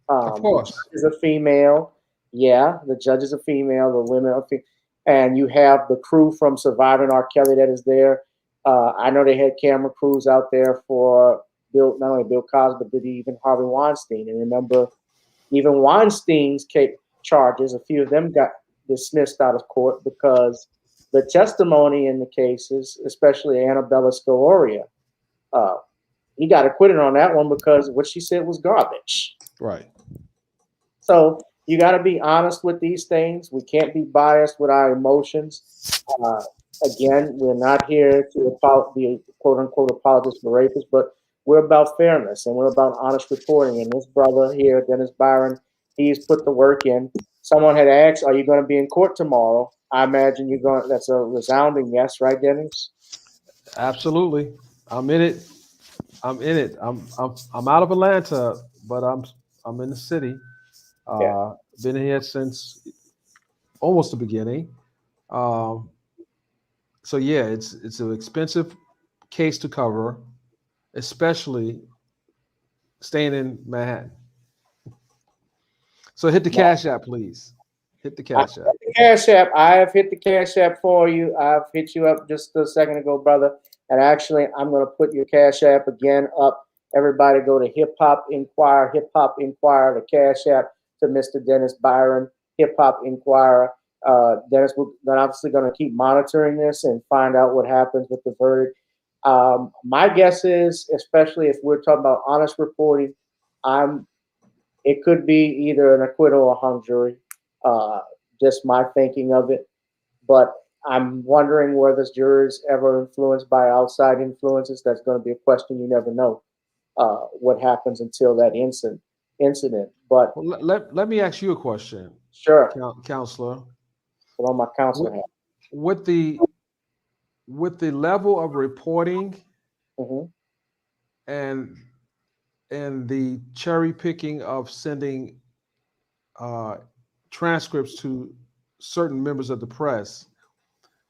Of course. The judge is a female. Yeah, the judge is a female, the women are female. And you have the crew from Surviving R. Kelly that is there. I know they had camera crews out there for not only Bill Cosby, but even Harvey Weinstein. And remember, even Weinstein's charges, a few of them got dismissed out of court because the testimony in the cases, especially Annabella Sciorra, he got acquitted on that one because what she said was garbage. Right. So, you got to be honest with these things. We can't be biased with our emotions. Again, we're not here to be quote unquote apologists for rapists, but we're about fairness and we're about honest reporting. And this brother here, Dennis Byron, he's put the work in. Someone had asked, "Are you going to be in court tomorrow?" I imagine you're going. That's a resounding yes, right, Dennis? Absolutely. I'm in it. I'm in it. I'm out of Atlanta, but I'm in the city. Yeah. Been here since almost the beginning. Um, so yeah, it's an expensive case to cover, especially staying in Manhattan. So hit the Cash App, please. Hit the Cash App. The Cash App. I have hit the Cash App for you. I've hit you up just a second ago, brother. And actually, I'm going to put your Cash App again up. Everybody go to Hip Hop Enquirer, the Cash App to Mr. Dennis Byron, Hip Hop Enquirer. Dennis, we're obviously going to keep monitoring this and find out what happens with the verdict. My guess is, especially if we're talking about honest reporting, it could be either an acquittal or hung jury. Just my thinking of it. But I'm wondering whether this jury is ever influenced by outside influences. That's going to be a question you never know what happens until that incident. But well, let me ask you a question. Sure. Counselor. Put on my counselor hat. With the level of reporting and the cherry picking of sending transcripts to certain members of the press,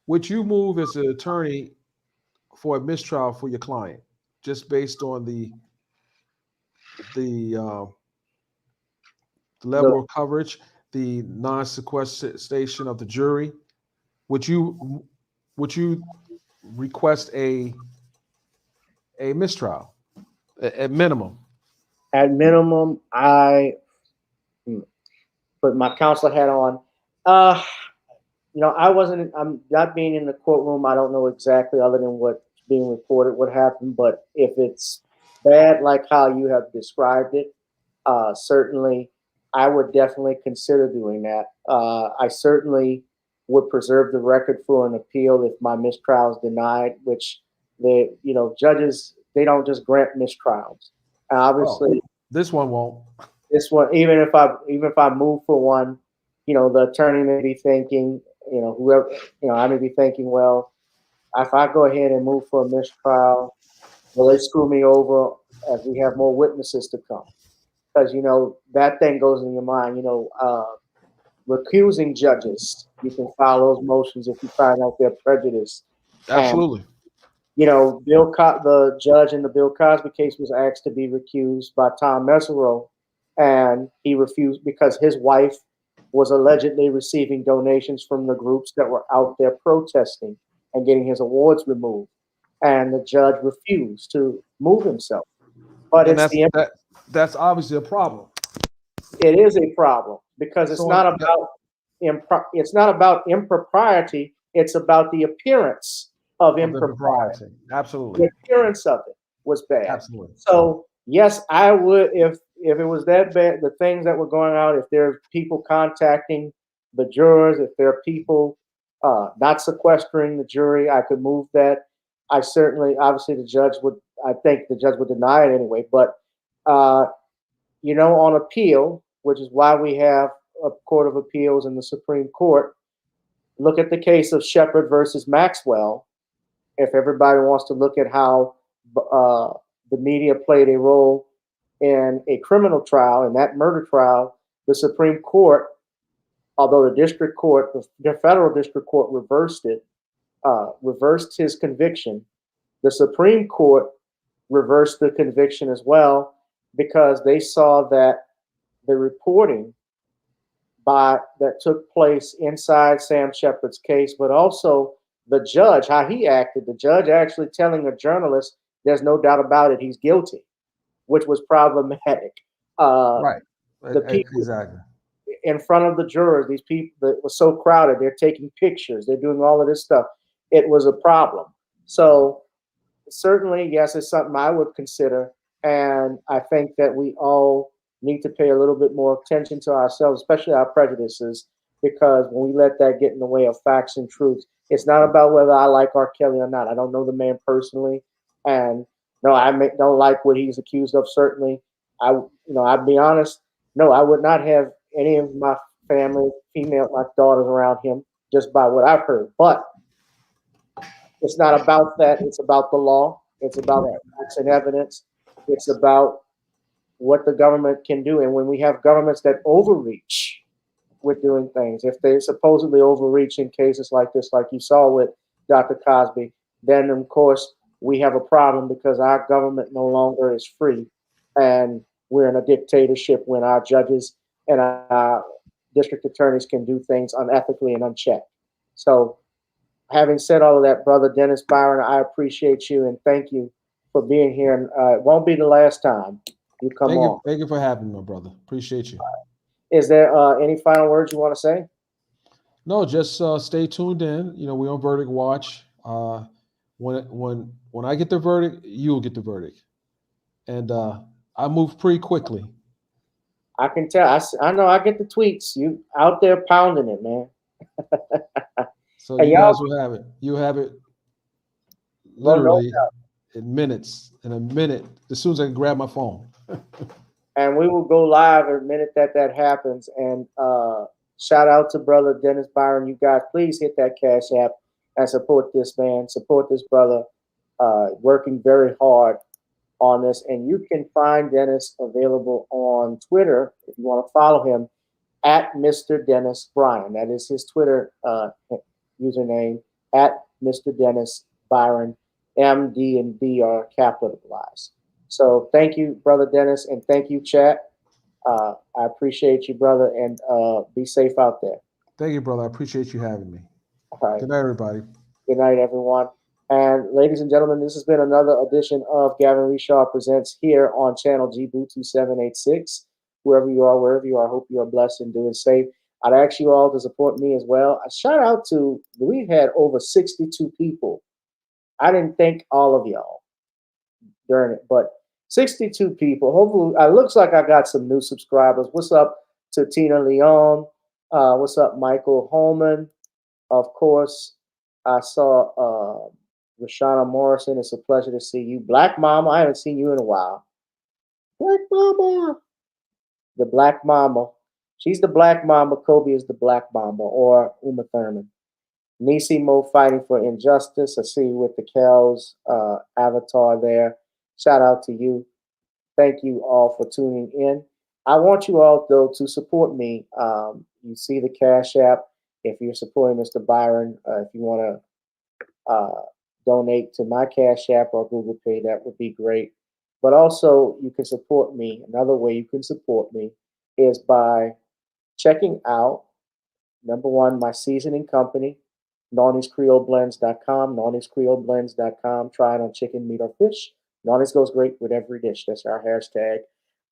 would you move as an attorney for a mistrial for your client, just based on the level of coverage, the non-sequestration of the jury? Would you request a mistrial at minimum? At minimum, I put my counselor hat on. I'm not being in the courtroom. I don't know exactly, other than what's being reported, what happened. But if it's bad, like how you have described it, certainly I would definitely consider doing that. I certainly would preserve the record for an appeal if my mistrial is denied, which judges, they don't just grant mistrials. Obviously, this one won't. This one, even if I move for one, the attorney may be thinking, whoever, I may be thinking, well, if I go ahead and move for a mistrial, will they screw me over as we have more witnesses to come? Because that thing goes in your mind. Recusing judges, you can file those motions if you find out they're prejudiced. Absolutely. And, the judge in the Bill Cosby case was asked to be recused by Tom Mesereau, and he refused because his wife was allegedly receiving donations from the groups that were out there protesting and getting his awards removed. And the judge refused to move himself. But that's obviously a problem. It is a problem because it's not about impropriety. It's about the appearance of impropriety. Absolutely. The appearance of it was bad. Absolutely. So yes, I would, if it was that bad, the things that were going out, if there are people contacting the jurors, if there are people not sequestering the jury, I could move that. I certainly, obviously, I think the judge would deny it anyway. But, on appeal, which is why we have a court of appeals in the Supreme Court, look at the case of Shepard versus Maxwell. If everybody wants to look at how the media played a role in a criminal trial, in that murder trial, the Supreme Court, although the federal district court reversed it, reversed his conviction, the Supreme Court reversed the conviction as well because they saw that the reporting that took place inside Sam Shepard's case, but also the judge, how he acted, the judge actually telling a journalist, there's no doubt about it, he's guilty, which was problematic. Right. The people exactly in front of the jurors, these people that was so crowded, they're taking pictures, they're doing all of this stuff. It was a problem. So certainly, yes, it's something I would consider. And I think that we all need to pay a little bit more attention to ourselves, especially our prejudices, because when we let that get in the way of facts and truths, it's not about whether I like R. Kelly or not. I don't know the man personally, and no, don't like what he's accused of. Certainly, I'd be honest. No, I would not have any of my family, my daughters around him just by what I've heard. But it's not about that. It's about the law. It's about facts and evidence. It's about what the government can do. And when we have governments that overreach with doing things, if they supposedly overreach in cases like this, like you saw with Dr. Cosby, then of course we have a problem because our government no longer is free. And we're in a dictatorship when our judges and our district attorneys can do things unethically and unchecked. So, having said all of that, Brother Dennis Byron, I appreciate you and thank you for being here. And it won't be the last time you come on. Thank you for having me, my brother. Appreciate you. Is there any final words you want to say? No, just stay tuned in. You know, we're on Verdict Watch. When I get the verdict, you'll get the verdict. And I move pretty quickly. I can tell. I know. I get the tweets. You out there pounding it, man. So Hey, you guys will have it. You have it literally in minutes. In a minute, as soon as I can grab my phone. And we will go live the minute that happens. And shout out to Brother Dennis Byron. You guys, please hit that Cash App and support this man. Support this brother, working very hard on this. And you can find Dennis available on Twitter if you want to follow him at Mr. Dennis Bryan. That is his Twitter username, at Mr. Dennis Byron. M, D, and B are capitalized. So thank you, Brother Dennis, and thank you, chat. I appreciate you, brother, and be safe out there. Thank you, brother. I appreciate you having me. All right. Good night, everybody. Good night, everyone. And ladies and gentlemen, this has been another edition of Gavin Reshaw Presents here on channel GBoo2786. Wherever you are, I hope you are blessed and doing safe. I'd ask you all to support me as well. A shout out to, we've had over 62 people. I didn't thank all of y'all during it, but 62 people. Hopefully, it looks like I got some new subscribers. What's up to Tina Leon? What's up, Michael Holman? Of course, I saw Rashana Morrison. It's a pleasure to see you. Black Mama, I haven't seen you in a while. Black Mama. The Black Mama. She's the Black Mama. Kobe is the Black Mama, or Uma Thurman. Nisi Mo fighting for injustice. I see you with the Kel's avatar there. Shout out to you. Thank you all for tuning in. I want you all, though, to support me. You see the Cash App. If you're supporting Mr. Byron, if you want to donate to my Cash App or Google Pay, that would be great. But also, you can support me. Another way you can support me is by checking out, number one, my seasoning company, Nawny'sCreoleBlends.com, Nawny'sCreoleBlends.com. Try it on chicken, meat, or fish. Nawny's goes great with every dish. That's our hashtag,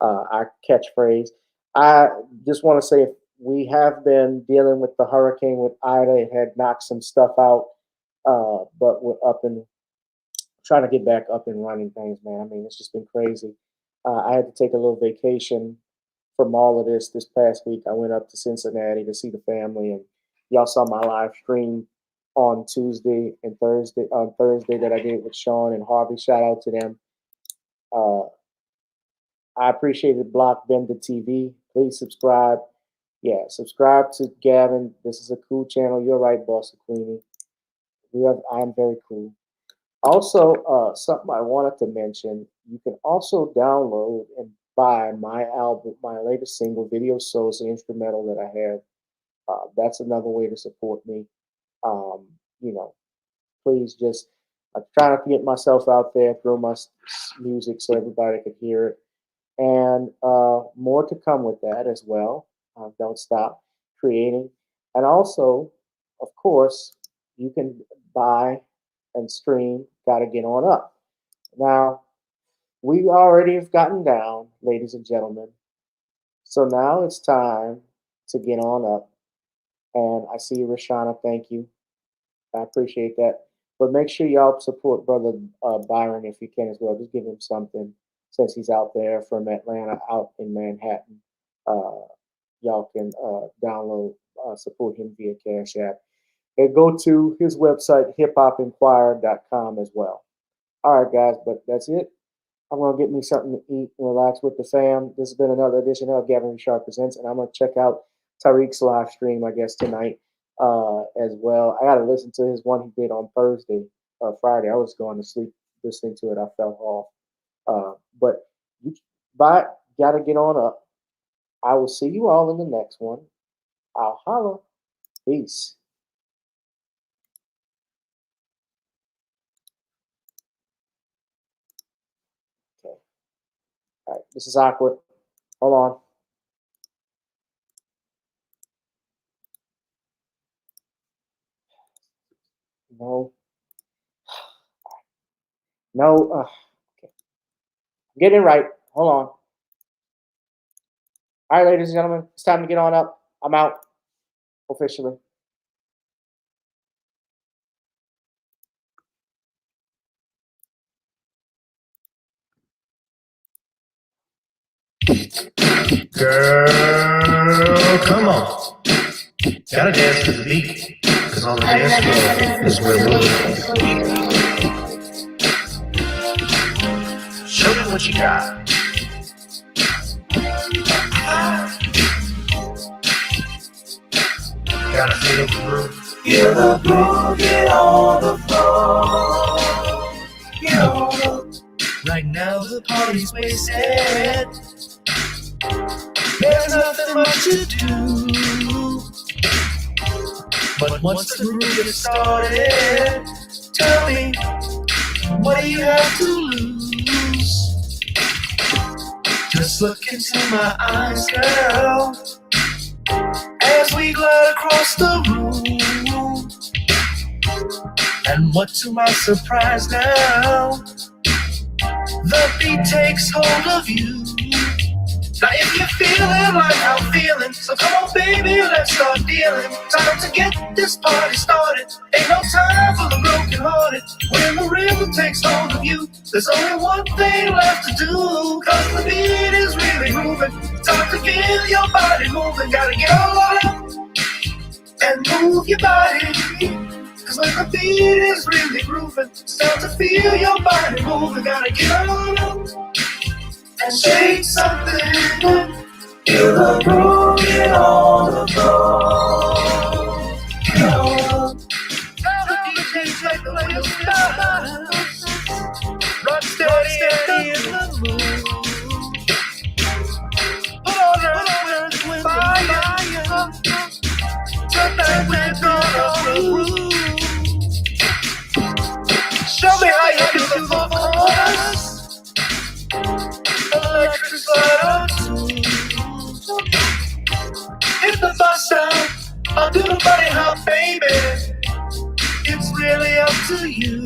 our catchphrase. I just want to say, if we have been dealing with the hurricane with Ida, it had knocked some stuff out, but we're up and trying to get back up and running things, man. I mean, it's just been crazy. I had to take a little vacation from all of this past week. I went up to Cincinnati to see the family, and y'all saw my live stream on Tuesday and Thursday, on Thursday, that I did with Sean and Harvey. Shout out to them. I appreciated Block Bender TV. Please subscribe. Yeah, subscribe to Gavin. This is a cool channel. You're right, Boss Queenie. I'm very cool. Also, something I wanted to mention, you can also download and buy my album, my latest single, Video Souls, the instrumental that I have. That's another way to support me. You know, please just, I'm trying to get myself out there, throw my music so everybody could hear it. And more to come with that as well. Don't stop creating. And also, of course, you can buy and stream Gotta Get On Up. Now, we already have gotten down, ladies and gentlemen. So now it's time to get on up. And I see you, Rashana. Thank you. I appreciate that. But make sure y'all support Brother Byron if you can as well. Just give him something. since he's out there from Atlanta, out in Manhattan. Y'all can download, support him via Cash App. And go to his website, hiphopinquirer.com as well. All right, guys, but that's it. I'm going to get me something to eat and relax with the fam. This has been another edition of Gavin Richard Presents, and I'm going to check out Tariq's live stream, I guess, tonight as well. I got to listen to his one he did on Friday. I was going to sleep listening to it. I fell off. But you got to get on up. I will see you all in the next one. I'll holla. Peace. Okay. All right. This is awkward. Hold on. No. No. Okay. Get it right. Hold on. All right, ladies and gentlemen, it's time to get on up. I'm out officially. Girl, come on. Gotta dance to the beat. Cause on the dance floor is where we'll be. Show me what you got. Gotta feel the groove. Feel the groove, get on the floor. Get on. Right now the party's wasted. There's nothing much to do. But once the groove gets started, tell me, what do you have to lose? Just look into my eyes, girl, as we glide across the room. And what to my surprise now, the beat takes hold of you. Now if you're feeling like I'm feeling, so come on baby, let's start dealing. Time to get this party started. Ain't no time for the broken hearted. When the rhythm takes hold of you, there's only one thing left to do. Cause the beat is really moving. Time to get your body moving. Gotta get all up and move your body. Cause when the beat is really grooving, start to feel your body moving. Gotta get all up and shake something. Feel the groove, get on the floor. Get on. Tell the DJ take the way you start. Rock steady in the mood. Put on your fire. Turn that wind on the roof. Show me how you do the vocals. Electric slide on two. Hit the bus down, I'll do the body hop, baby. It's really up to you.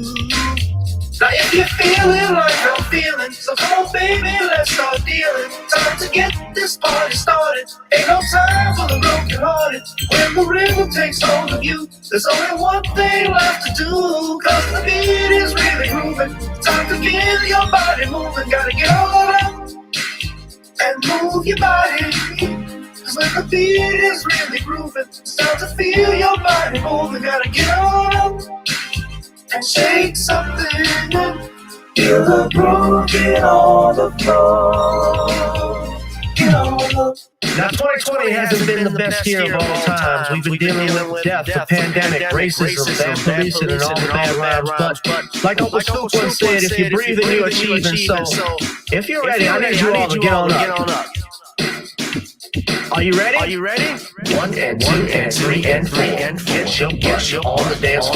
Now if you're feeling like I'm feeling, so come on baby, let's start dealing. Time to get this party started. Ain't no time for the broken hearted. When the rhythm takes hold of you, there's only one thing left to do. Cause the beat is really grooving. Time to get your body moving. Gotta get all up and move your body. Cause when the beat is really grooving, start to feel your body moving. Gotta get on up and shake something. Feel the groove, get on the floor. Get on up. Now 2020 hasn't been the best year of all times. We've been dealing with death, the pandemic, racism, bad policing, and all the bad rhymes. But like Uncle Snoop once said, if you breathe and you achieve, and so if you're ready, I need you all to get on up. Are you ready? Are you ready? 1 and 2 and 3 and 4 and get you on the dance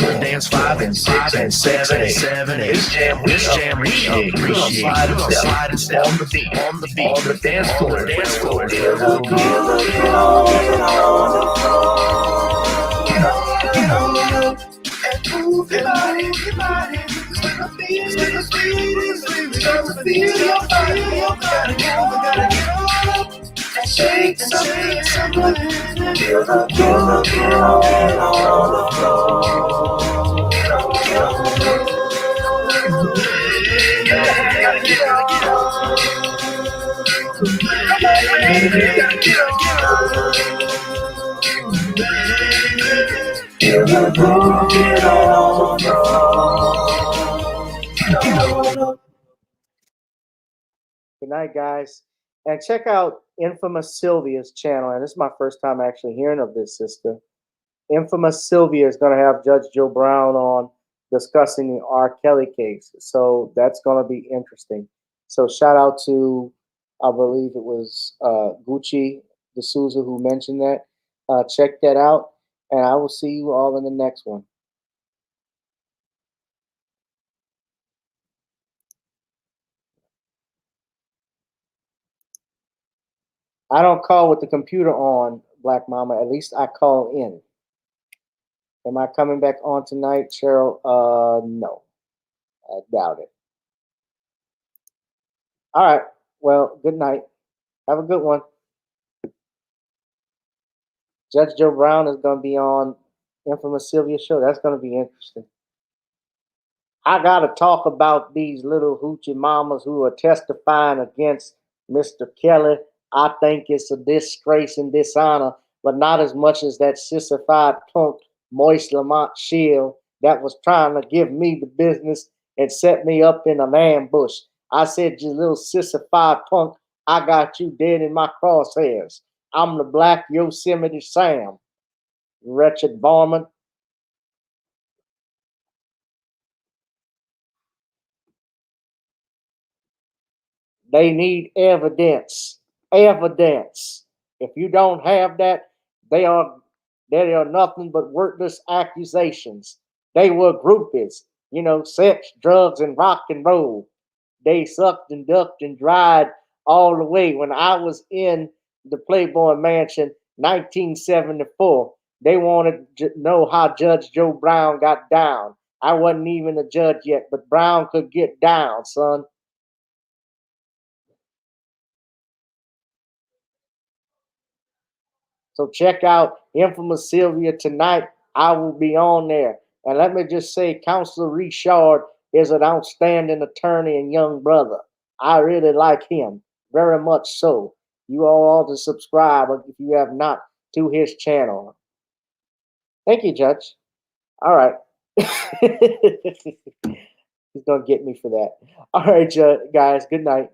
5 and 6 and 7 and 8. This jam we appreciate. Slide and step on the beat on the dance floor. Get on the floor. And move your body. When the beat is really start to feel your body. You gotta get on up. Shake something, feel the groove, get on the floor. Get on. Gotta get on. You gotta get on, get on, get on. Good night, guys. And check out Infamous Sylvia's channel. And this is my first time actually hearing of this sister. Infamous Sylvia is going to have Judge Joe Brown on discussing the R. Kelly case. So that's going to be interesting. So shout out to, I believe it was Gucci D'Souza who mentioned that. Check that out. And I will see you all in the next one. I don't call with the computer on, Black Mama. At least I call in. Am I coming back on tonight, Cheryl? No. I doubt it. All right. Well, good night. Have a good one. Judge Joe Brown is going to be on Infamous Sylvia show. That's going to be interesting. I got to talk about these little hoochie mamas who are testifying against Mr. Kelly. I think it's a disgrace and dishonor, but not as much as that sissified punk Moist Lamont Shield that was trying to give me the business and set me up in an ambush. I said, you little sissified punk, I got you dead in my crosshairs. I'm the Black Yosemite Sam, wretched varmint. They need evidence. Evidence. If you don't have that, they are nothing but worthless accusations. They were groupies, you know, sex, drugs, and rock and roll. They sucked and ducked and dried all the way. When I was in the Playboy Mansion, 1974, they wanted to know how Judge Joe Brown got down. I wasn't even a judge yet, but Brown could get down, son. So check out Infamous Sylvia tonight. I will be on there. And let me just say, Counselor Richard is an outstanding attorney and young brother. I really like him, very much so. You all ought to subscribe if you have not to his channel. Thank you, Judge. All right. He's going to get me for that. All right, guys, good night.